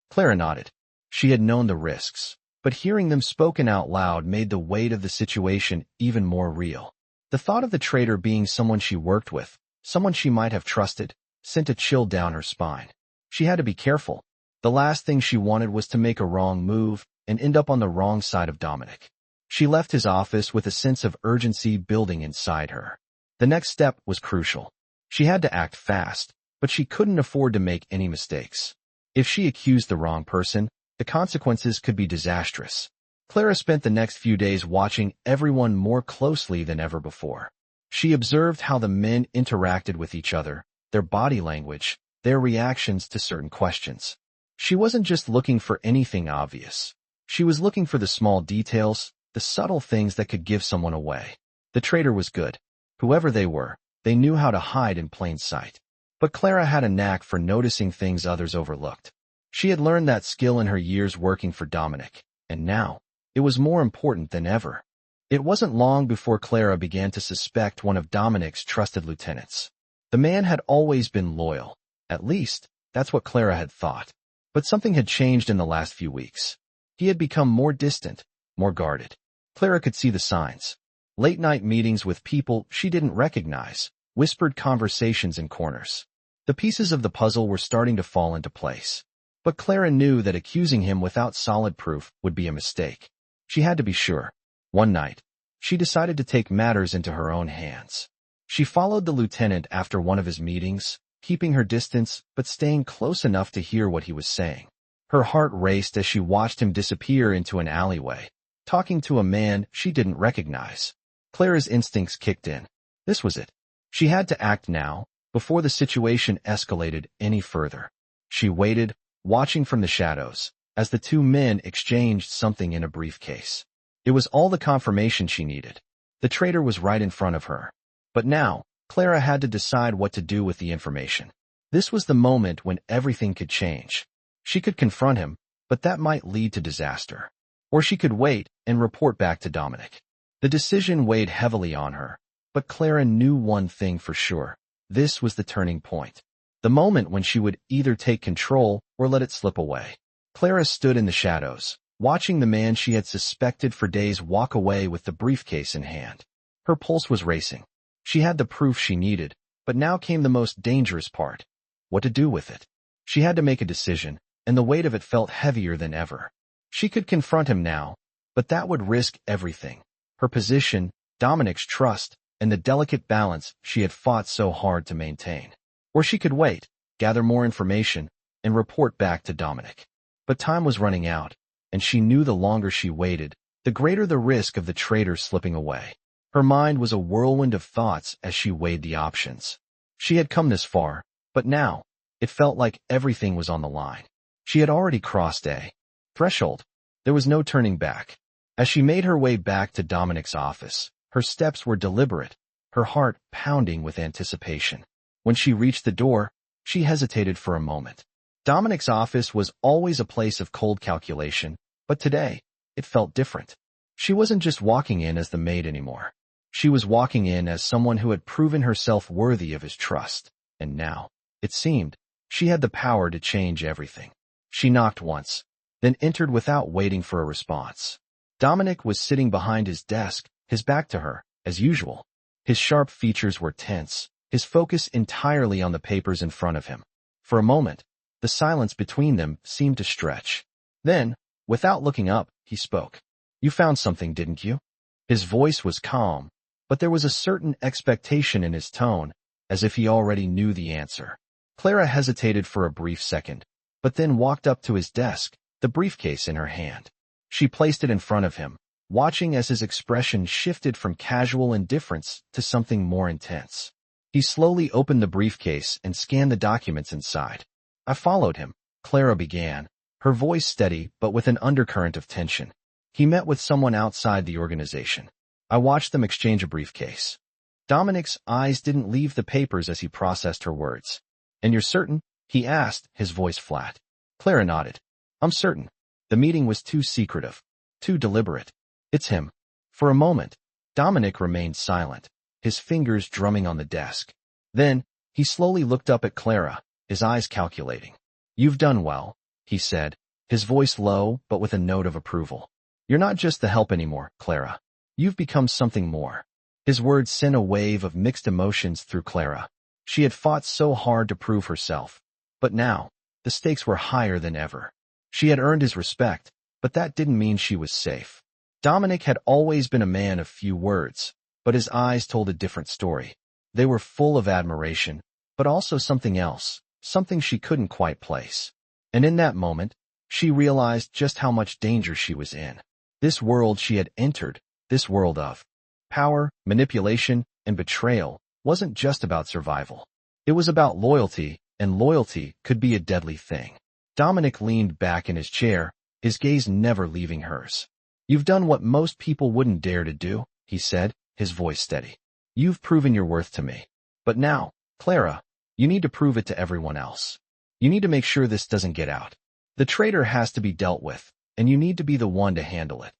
Clara nodded. She had known the risks, but hearing them spoken out loud made the weight of the situation even more real. The thought of the traitor being someone she worked with, someone she might have trusted, sent a chill down her spine. She had to be careful. The last thing she wanted was to make a wrong move and end up on the wrong side of Dominic. She left his office with a sense of urgency building inside her. The next step was crucial. She had to act fast, but she couldn't afford to make any mistakes. If she accused the wrong person, the consequences could be disastrous. Clara spent the next few days watching everyone more closely than ever before. She observed how the men interacted with each other, their body language, their reactions to certain questions. She wasn't just looking for anything obvious. She was looking for the small details, the subtle things that could give someone away. The traitor was good. Whoever they were, they knew how to hide in plain sight. But Clara had a knack for noticing things others overlooked. She had learned that skill in her years working for Dominic, and now, it was more important than ever. It wasn't long before Clara began to suspect one of Dominic's trusted lieutenants. The man had always been loyal. At least, that's what Clara had thought. But something had changed in the last few weeks. He had become more distant, more guarded. Clara could see the signs. Late-night meetings with people she didn't recognize, whispered conversations in corners. The pieces of the puzzle were starting to fall into place. But Clara knew that accusing him without solid proof would be a mistake. She had to be sure. One night, she decided to take matters into her own hands. She followed the lieutenant after one of his meetings, keeping her distance but staying close enough to hear what he was saying. Her heart raced as she watched him disappear into an alleyway, talking to a man she didn't recognize. Clara's instincts kicked in. This was it. She had to act now, before the situation escalated any further. She waited, watching from the shadows, as the two men exchanged something in a briefcase. It was all the confirmation she needed. The traitor was right in front of her. But now, Clara had to decide what to do with the information. This was the moment when everything could change. She could confront him, but that might lead to disaster. Or she could wait and report back to Dominic. The decision weighed heavily on her, but Clara knew one thing for sure. This was the turning point. The moment when she would either take control or let it slip away. Clara stood in the shadows, watching the man she had suspected for days walk away with the briefcase in hand. Her pulse was racing. She had the proof she needed, but now came the most dangerous part. What to do with it? She had to make a decision, and the weight of it felt heavier than ever. She could confront him now, but that would risk everything. Her position, Dominic's trust, and the delicate balance she had fought so hard to maintain. Or she could wait, gather more information, and report back to Dominic. But time was running out, and she knew the longer she waited, the greater the risk of the traitor slipping away. Her mind was a whirlwind of thoughts as she weighed the options. She had come this far, but now, it felt like everything was on the line. She had already crossed a threshold. There was no turning back. As she made her way back to Dominic's office, her steps were deliberate, her heart pounding with anticipation. When she reached the door, she hesitated for a moment. Dominic's office was always a place of cold calculation, but today, it felt different. She wasn't just walking in as the maid anymore. She was walking in as someone who had proven herself worthy of his trust, and now, it seemed, she had the power to change everything. She knocked once, then entered without waiting for a response. Dominic was sitting behind his desk, his back to her, as usual. His sharp features were tense, his focus entirely on the papers in front of him. For a moment, the silence between them seemed to stretch. Then, without looking up, he spoke. "You found something, didn't you?" His voice was calm, but there was a certain expectation in his tone, as if he already knew the answer. Clara hesitated for a brief second, but then walked up to his desk, the briefcase in her hand. She placed it in front of him, watching as his expression shifted from casual indifference to something more intense. He slowly opened the briefcase and scanned the documents inside. "I followed him," Clara began, her voice steady but with an undercurrent of tension. "He met with someone outside the organization. I watched them exchange a briefcase." Dominic's eyes didn't leave the papers as he processed her words. "And you're certain?" he asked, his voice flat. Clara nodded. "I'm certain. The meeting was too secretive, too deliberate. It's him." For a moment, Dominic remained silent, his fingers drumming on the desk. Then, he slowly looked up at Clara, his eyes calculating. "You've done well," he said, his voice low but with a note of approval. "You're not just the help anymore, Clara. You've become something more." His words sent a wave of mixed emotions through Clara. She had fought so hard to prove herself. But now, the stakes were higher than ever. She had earned his respect, but that didn't mean she was safe. Dominic had always been a man of few words, but his eyes told a different story. They were full of admiration, but also something else, something she couldn't quite place. And in that moment, she realized just how much danger she was in. This world she had entered, this world of power, manipulation, and betrayal, wasn't just about survival. It was about loyalty, and loyalty could be a deadly thing. Dominic leaned back in his chair, his gaze never leaving hers. "You've done what most people wouldn't dare to do," he said, his voice steady. "You've proven your worth to me. But now, Clara, you need to prove it to everyone else. You need to make sure this doesn't get out. The traitor has to be dealt with, and you need to be the one to handle it."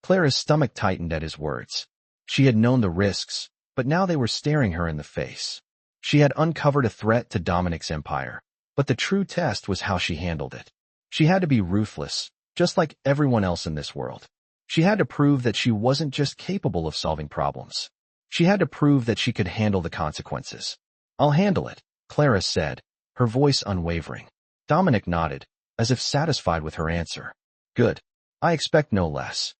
Clara's stomach tightened at his words. She had known the risks, but now they were staring her in the face. She had uncovered a threat to Dominic's empire, but the true test was how she handled it. She had to be ruthless, just like everyone else in this world. She had to prove that she wasn't just capable of solving problems. She had to prove that she could handle the consequences. "I'll handle it," Clara said, her voice unwavering. Dominic nodded, as if satisfied with her answer. "Good. I expect no less."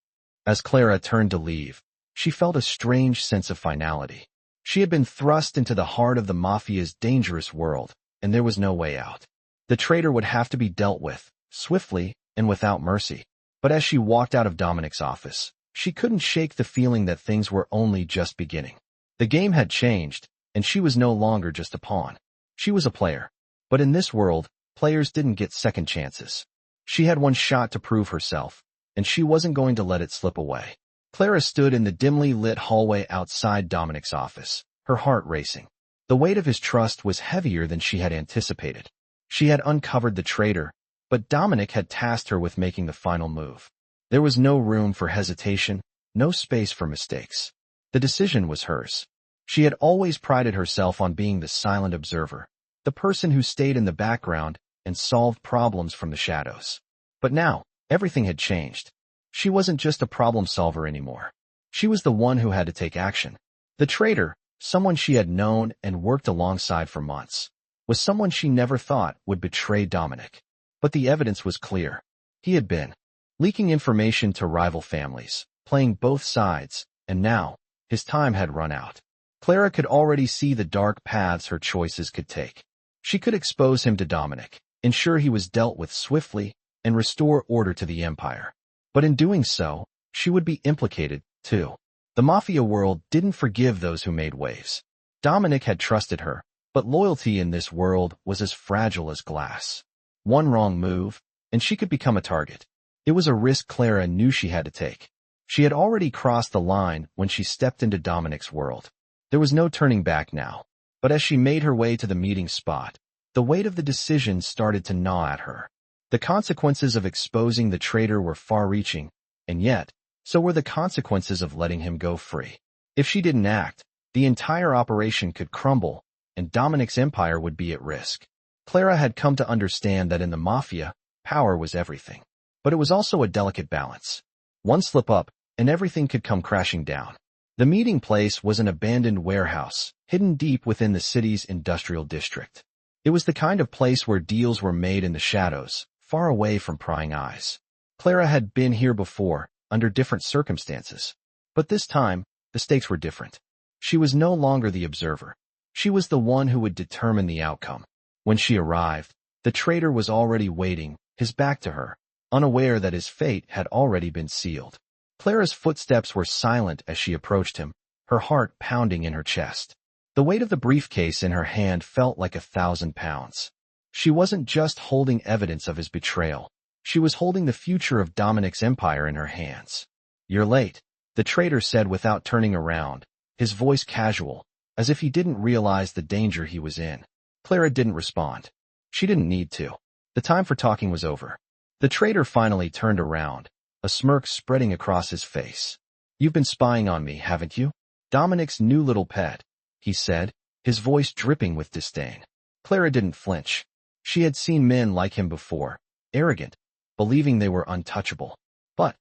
As Clara turned to leave, she felt a strange sense of finality. She had been thrust into the heart of the Mafia's dangerous world, and there was no way out. The traitor would have to be dealt with, swiftly and without mercy. But as she walked out of Dominic's office, she couldn't shake the feeling that things were only just beginning. The game had changed, and she was no longer just a pawn. She was a player. But in this world, players didn't get second chances. She had one shot to prove herself, and she wasn't going to let it slip away. Clara stood in the dimly lit hallway outside Dominic's office, her heart racing. The weight of his trust was heavier than she had anticipated. She had uncovered the traitor, but Dominic had tasked her with making the final move. There was no room for hesitation, no space for mistakes. The decision was hers. She had always prided herself on being the silent observer, the person who stayed in the background and solved problems from the shadows. But now, everything had changed. She wasn't just a problem solver anymore. She was the one who had to take action. The traitor, someone she had known and worked alongside for months, was someone she never thought would betray Dominic. But the evidence was clear. He had been leaking information to rival families, playing both sides, and now, his time had run out. Clara could already see the dark paths her choices could take. She could expose him to Dominic, ensure he was dealt with swiftly, and restore order to the empire. But in doing so, she would be implicated, too. The Mafia world didn't forgive those who made waves. Dominic had trusted her, but loyalty in this world was as fragile as glass. One wrong move, and she could become a target. It was a risk Clara knew she had to take. She had already crossed the line when she stepped into Dominic's world. There was no turning back now. But as she made her way to the meeting spot, the weight of the decision started to gnaw at her. The consequences of exposing the traitor were far-reaching, and yet, so were the consequences of letting him go free. If she didn't act, the entire operation could crumble, and Dominic's empire would be at risk. Clara had come to understand that in the Mafia, power was everything. But it was also a delicate balance. One slip up, and everything could come crashing down. The meeting place was an abandoned warehouse, hidden deep within the city's industrial district. It was the kind of place where deals were made in the shadows, far away from prying eyes. Clara had been here before, under different circumstances. But this time, the stakes were different. She was no longer the observer. She was the one who would determine the outcome. When she arrived, the traitor was already waiting, his back to her, unaware that his fate had already been sealed. Clara's footsteps were silent as she approached him, her heart pounding in her chest. The weight of the briefcase in her hand felt like 1,000 pounds. She wasn't just holding evidence of his betrayal. She was holding the future of Dominic's empire in her hands. "You're late," the traitor said without turning around, his voice casual, as if he didn't realize the danger he was in. Clara didn't respond. She didn't need to. The time for talking was over. The traitor finally turned around, a smirk spreading across his face. "You've been spying on me, haven't you? Dominic's new little pet," he said, his voice dripping with disdain. Clara didn't flinch. She had seen men like him before, arrogant, believing they were untouchable. But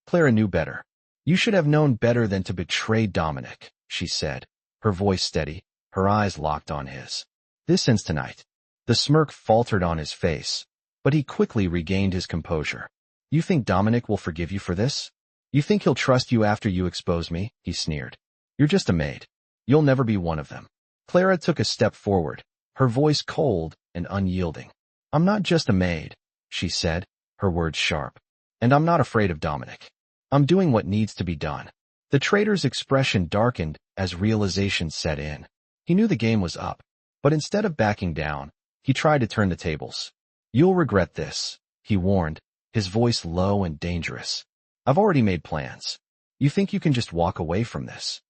Clara knew better. "You should have known better than to betray Dominic," she said, her voice steady, her eyes locked on his. This ends tonight. The smirk faltered on his face, but he quickly regained his composure. You think Dominic will forgive you for this? You think he'll trust you after you expose me? He sneered. You're just a maid. You'll never be one of them. Clara took a step forward, her voice cold and unyielding. I'm not just a maid, she said, her words sharp. And I'm not afraid of Dominic. I'm doing what needs to be done. The traitor's expression darkened as realization set in. He knew the game was up, but instead of backing down, he tried to turn the tables. You'll regret this, he warned, his voice low and dangerous. I've already made plans. You think you can just walk away from this?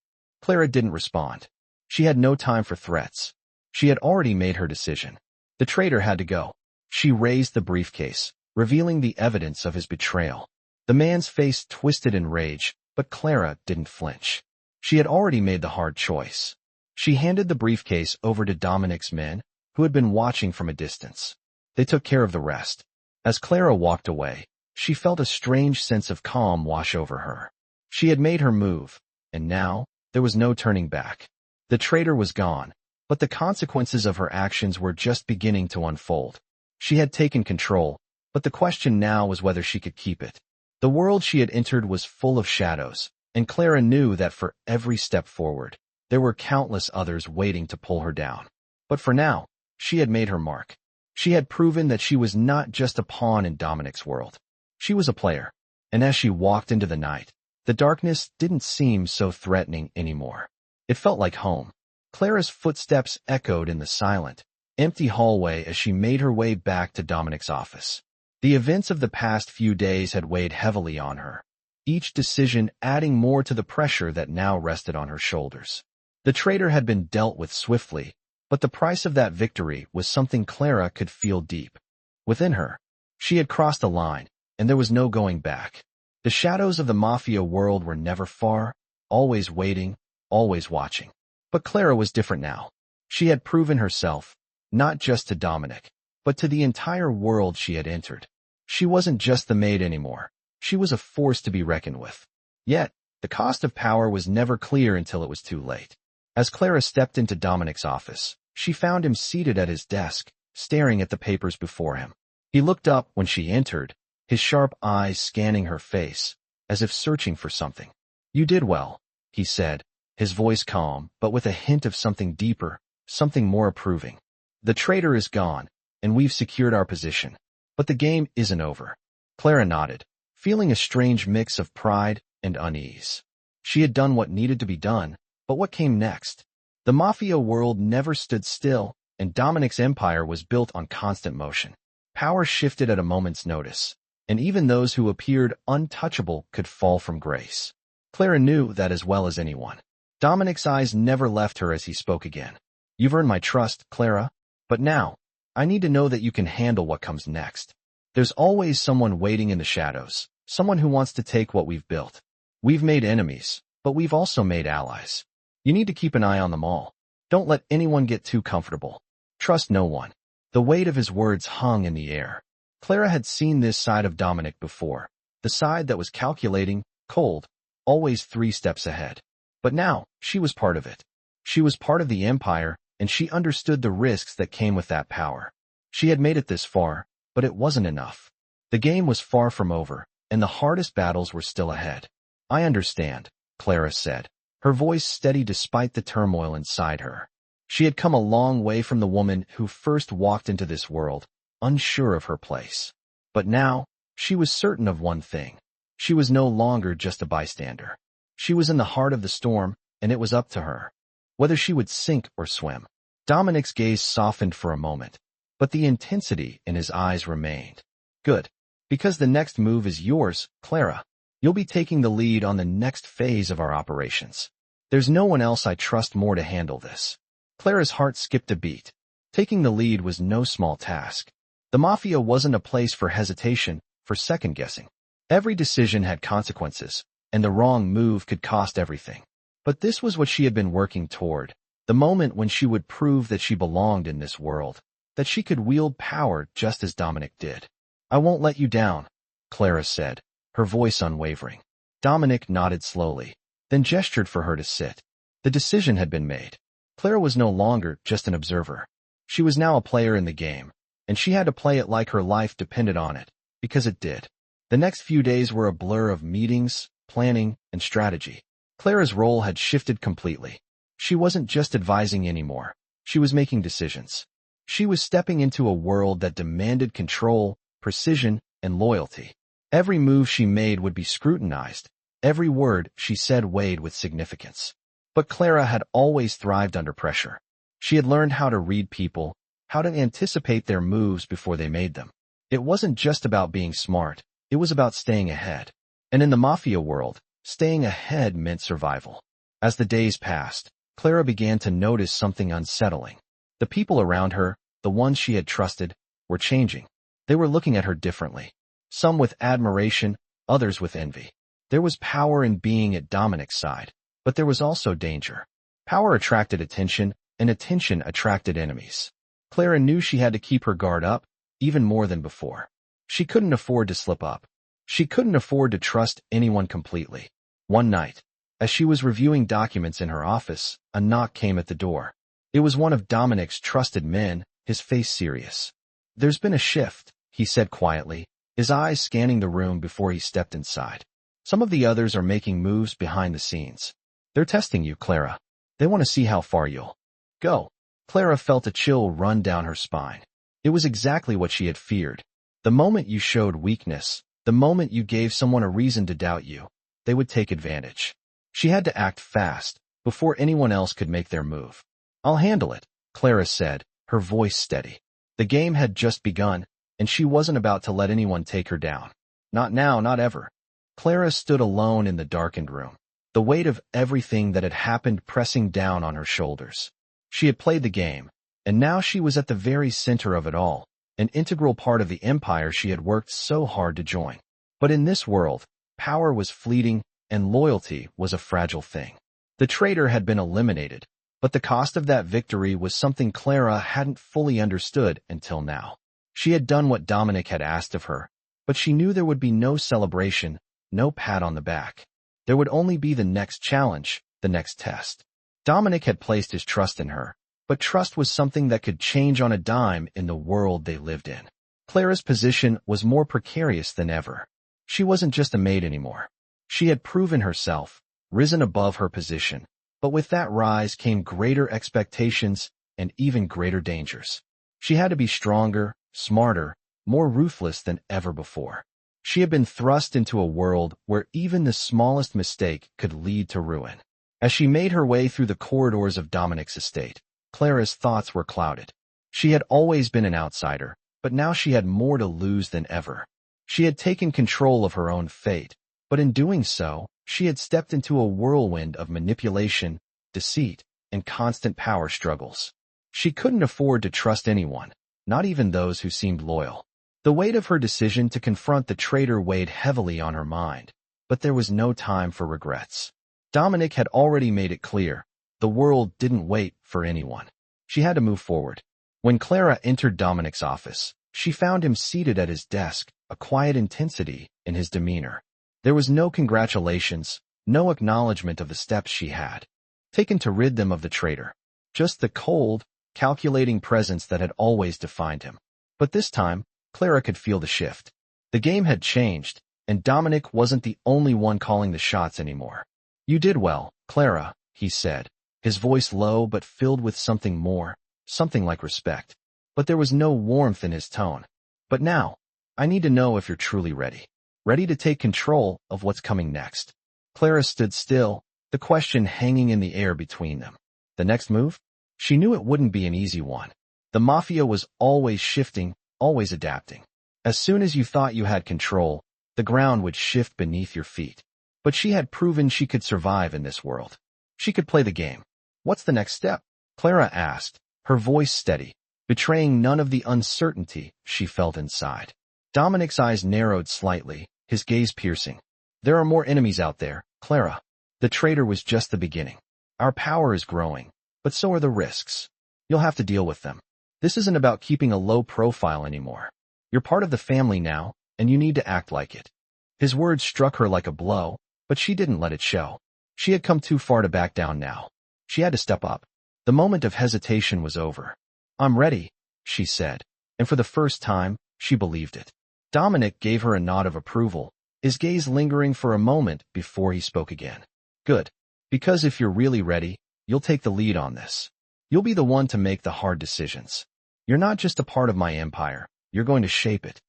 Clara didn't respond. She had no time for threats. She had already made her decision. The traitor had to go. She raised the briefcase, revealing the evidence of his betrayal. The man's face twisted in rage, but Clara didn't flinch. She had already made the hard choice. She handed the briefcase over to Dominic's men, who had been watching from a distance. They took care of the rest. As Clara walked away, she felt a strange sense of calm wash over her. She had made her move, and now there was no turning back. The traitor was gone, but the consequences of her actions were just beginning to unfold. She had taken control, but the question now was whether she could keep it. The world she had entered was full of shadows, and Clara knew that for every step forward, there were countless others waiting to pull her down. But for now, she had made her mark. She had proven that she was not just a pawn in Dominic's world. She was a player, and as she walked into the night, the darkness didn't seem so threatening anymore. It felt like home. Clara's footsteps echoed in the silent, empty hallway as she made her way back to Dominic's office. The events of the past few days had weighed heavily on her, each decision adding more to the pressure that now rested on her shoulders. The traitor had been dealt with swiftly, but the price of that victory was something Clara could feel deep within her. She had crossed a line, and there was no going back. The shadows of the Mafia world were never far, always waiting, always watching. But Clara was different now. She had proven herself, not just to Dominic, but to the entire world she had entered. She wasn't just the maid anymore. She was a force to be reckoned with. Yet, the cost of power was never clear until it was too late. As Clara stepped into Dominic's office, she found him seated at his desk, staring at the papers before him. He looked up when she entered, his sharp eyes scanning her face, as if searching for something. You did well, he said, his voice calm, but with a hint of something deeper, something more approving. The traitor is gone, and we've secured our position. But the game isn't over. Clara nodded, feeling a strange mix of pride and unease. She had done what needed to be done, but what came next? The Mafia world never stood still, and Dominic's empire was built on constant motion. Power shifted at a moment's notice, and even those who appeared untouchable could fall from grace. Clara knew that as well as anyone. Dominic's eyes never left her as he spoke again. You've earned my trust, Clara, but now, I need to know that you can handle what comes next. There's always someone waiting in the shadows, someone who wants to take what we've built. We've made enemies, but we've also made allies. You need to keep an eye on them all. Don't let anyone get too comfortable. Trust no one. The weight of his words hung in the air. Clara had seen this side of Dominic before, the side that was calculating, cold, always 3 steps ahead. But now, she was part of it. She was part of the empire, and she understood the risks that came with that power. She had made it this far, but it wasn't enough. The game was far from over, and the hardest battles were still ahead. I understand, Clara said, her voice steady despite the turmoil inside her. She had come a long way from the woman who first walked into this world, unsure of her place. But now, she was certain of one thing. She was no longer just a bystander. She was in the heart of the storm, and it was up to her. Whether she would sink or swim. Dominic's gaze softened for a moment, but the intensity in his eyes remained. Good. Because the next move is yours, Clara. You'll be taking the lead on the next phase of our operations. There's no one else I trust more to handle this. Clara's heart skipped a beat. Taking the lead was no small task. The Mafia wasn't a place for hesitation, for second-guessing. Every decision had consequences, and the wrong move could cost everything. But this was what she had been working toward, the moment when she would prove that she belonged in this world, that she could wield power just as Dominic did. I won't let you down, Clara said, her voice unwavering. Dominic nodded slowly, then gestured for her to sit. The decision had been made. Clara was no longer just an observer. She was now a player in the game, and she had to play it like her life depended on it, because it did. The next few days were a blur of meetings, planning, and strategy. Clara's role had shifted completely. She wasn't just advising anymore. She was making decisions. She was stepping into a world that demanded control, precision, and loyalty. Every move she made would be scrutinized. Every word she said weighed with significance. But Clara had always thrived under pressure. She had learned how to read people, how to anticipate their moves before they made them. It wasn't just about being smart, it was about staying ahead. And in the Mafia world, staying ahead meant survival. As the days passed, Clara began to notice something unsettling. The people around her, the ones she had trusted, were changing. They were looking at her differently. Some with admiration, others with envy. There was power in being at Dominic's side, but there was also danger. Power attracted attention, and attention attracted enemies. Clara knew she had to keep her guard up, even more than before. She couldn't afford to slip up. She couldn't afford to trust anyone completely. One night, as she was reviewing documents in her office, a knock came at the door. It was one of Dominic's trusted men, his face serious. "There's been a shift," he said quietly, his eyes scanning the room before he stepped inside. "Some of the others are making moves behind the scenes. They're testing you, Clara. They want to see how far you'll go." Clara felt a chill run down her spine. It was exactly what she had feared. The moment you showed weakness, the moment you gave someone a reason to doubt you, they would take advantage. She had to act fast, before anyone else could make their move. "I'll handle it," Clara said, her voice steady. The game had just begun, and she wasn't about to let anyone take her down. Not now, not ever. Clara stood alone in the darkened room, the weight of everything that had happened pressing down on her shoulders. She had played the game, and now she was at the very center of it all, an integral part of the empire she had worked so hard to join. But in this world, power was fleeting, and loyalty was a fragile thing. The traitor had been eliminated, but the cost of that victory was something Clara hadn't fully understood until now. She had done what Dominic had asked of her, but she knew there would be no celebration, no pat on the back. There would only be the next challenge, the next test. Dominic had placed his trust in her, but trust was something that could change on a dime in the world they lived in. Clara's position was more precarious than ever. She wasn't just a maid anymore. She had proven herself, risen above her position, but with that rise came greater expectations and even greater dangers. She had to be stronger, smarter, more ruthless than ever before. She had been thrust into a world where even the smallest mistake could lead to ruin. As she made her way through the corridors of Dominic's estate, Clara's thoughts were clouded. She had always been an outsider, but now she had more to lose than ever. She had taken control of her own fate, but in doing so, she had stepped into a whirlwind of manipulation, deceit, and constant power struggles. She couldn't afford to trust anyone, not even those who seemed loyal. The weight of her decision to confront the traitor weighed heavily on her mind, but there was no time for regrets. Dominic had already made it clear, the world didn't wait for anyone. She had to move forward. When Clara entered Dominic's office, she found him seated at his desk, a quiet intensity in his demeanor. There was no congratulations, no acknowledgement of the steps she had taken to rid them of the traitor. Just the cold, calculating presence that had always defined him. But this time, Clara could feel the shift. The game had changed, and Dominic wasn't the only one calling the shots anymore. "You did well, Clara," he said, his voice low but filled with something more, something like respect. But there was no warmth in his tone. "But now, I need to know if you're truly ready. Ready to take control of what's coming next." Clara stood still, the question hanging in the air between them. The next move? She knew it wouldn't be an easy one. The Mafia was always shifting, always adapting. As soon as you thought you had control, the ground would shift beneath your feet. But she had proven she could survive in this world. She could play the game. "What's the next step?" Clara asked, her voice steady, betraying none of the uncertainty she felt inside. Dominic's eyes narrowed slightly, his gaze piercing. "There are more enemies out there, Clara. The traitor was just the beginning. Our power is growing, but so are the risks. You'll have to deal with them. This isn't about keeping a low profile anymore. You're part of the family now, and you need to act like it." His words struck her like a blow, but she didn't let it show. She had come too far to back down now. She had to step up. The moment of hesitation was over. I'm ready, she said, and for the first time, she believed it. Dominic gave her a nod of approval, his gaze lingering for a moment before he spoke again. Good. Because if you're really ready, you'll take the lead on this. You'll be the one to make the hard decisions. You're not just a part of my empire, you're going to shape it.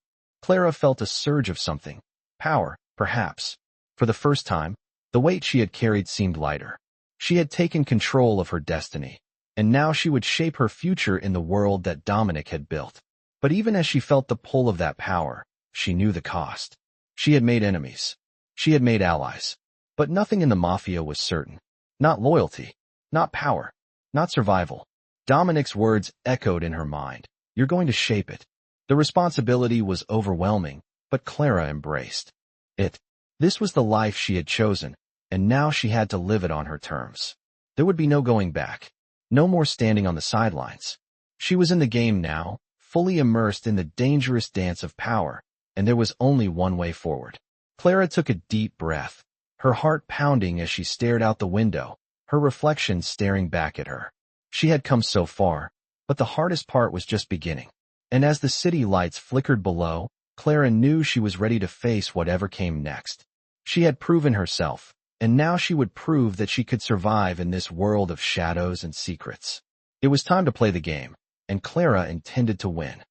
Clara felt a surge of something. Power, perhaps. For the first time, the weight she had carried seemed lighter. She had taken control of her destiny, and now she would shape her future in the world that Dominic had built. But even as she felt the pull of that power, she knew the cost. She had made enemies. She had made allies. But nothing in the Mafia was certain. Not loyalty. Not power. Not survival. Dominic's words echoed in her mind. You're going to shape it. The responsibility was overwhelming, but Clara embraced it. This was the life she had chosen, and now she had to live it on her terms. There would be no going back. No more standing on the sidelines. She was in the game now, fully immersed in the dangerous dance of power, and there was only one way forward. Clara took a deep breath, her heart pounding as she stared out the window, her reflection staring back at her. She had come so far, but the hardest part was just beginning. And as the city lights flickered below, Clara knew she was ready to face whatever came next. She had proven herself, and now she would prove that she could survive in this world of shadows and secrets. It was time to play the game, and Clara intended to win.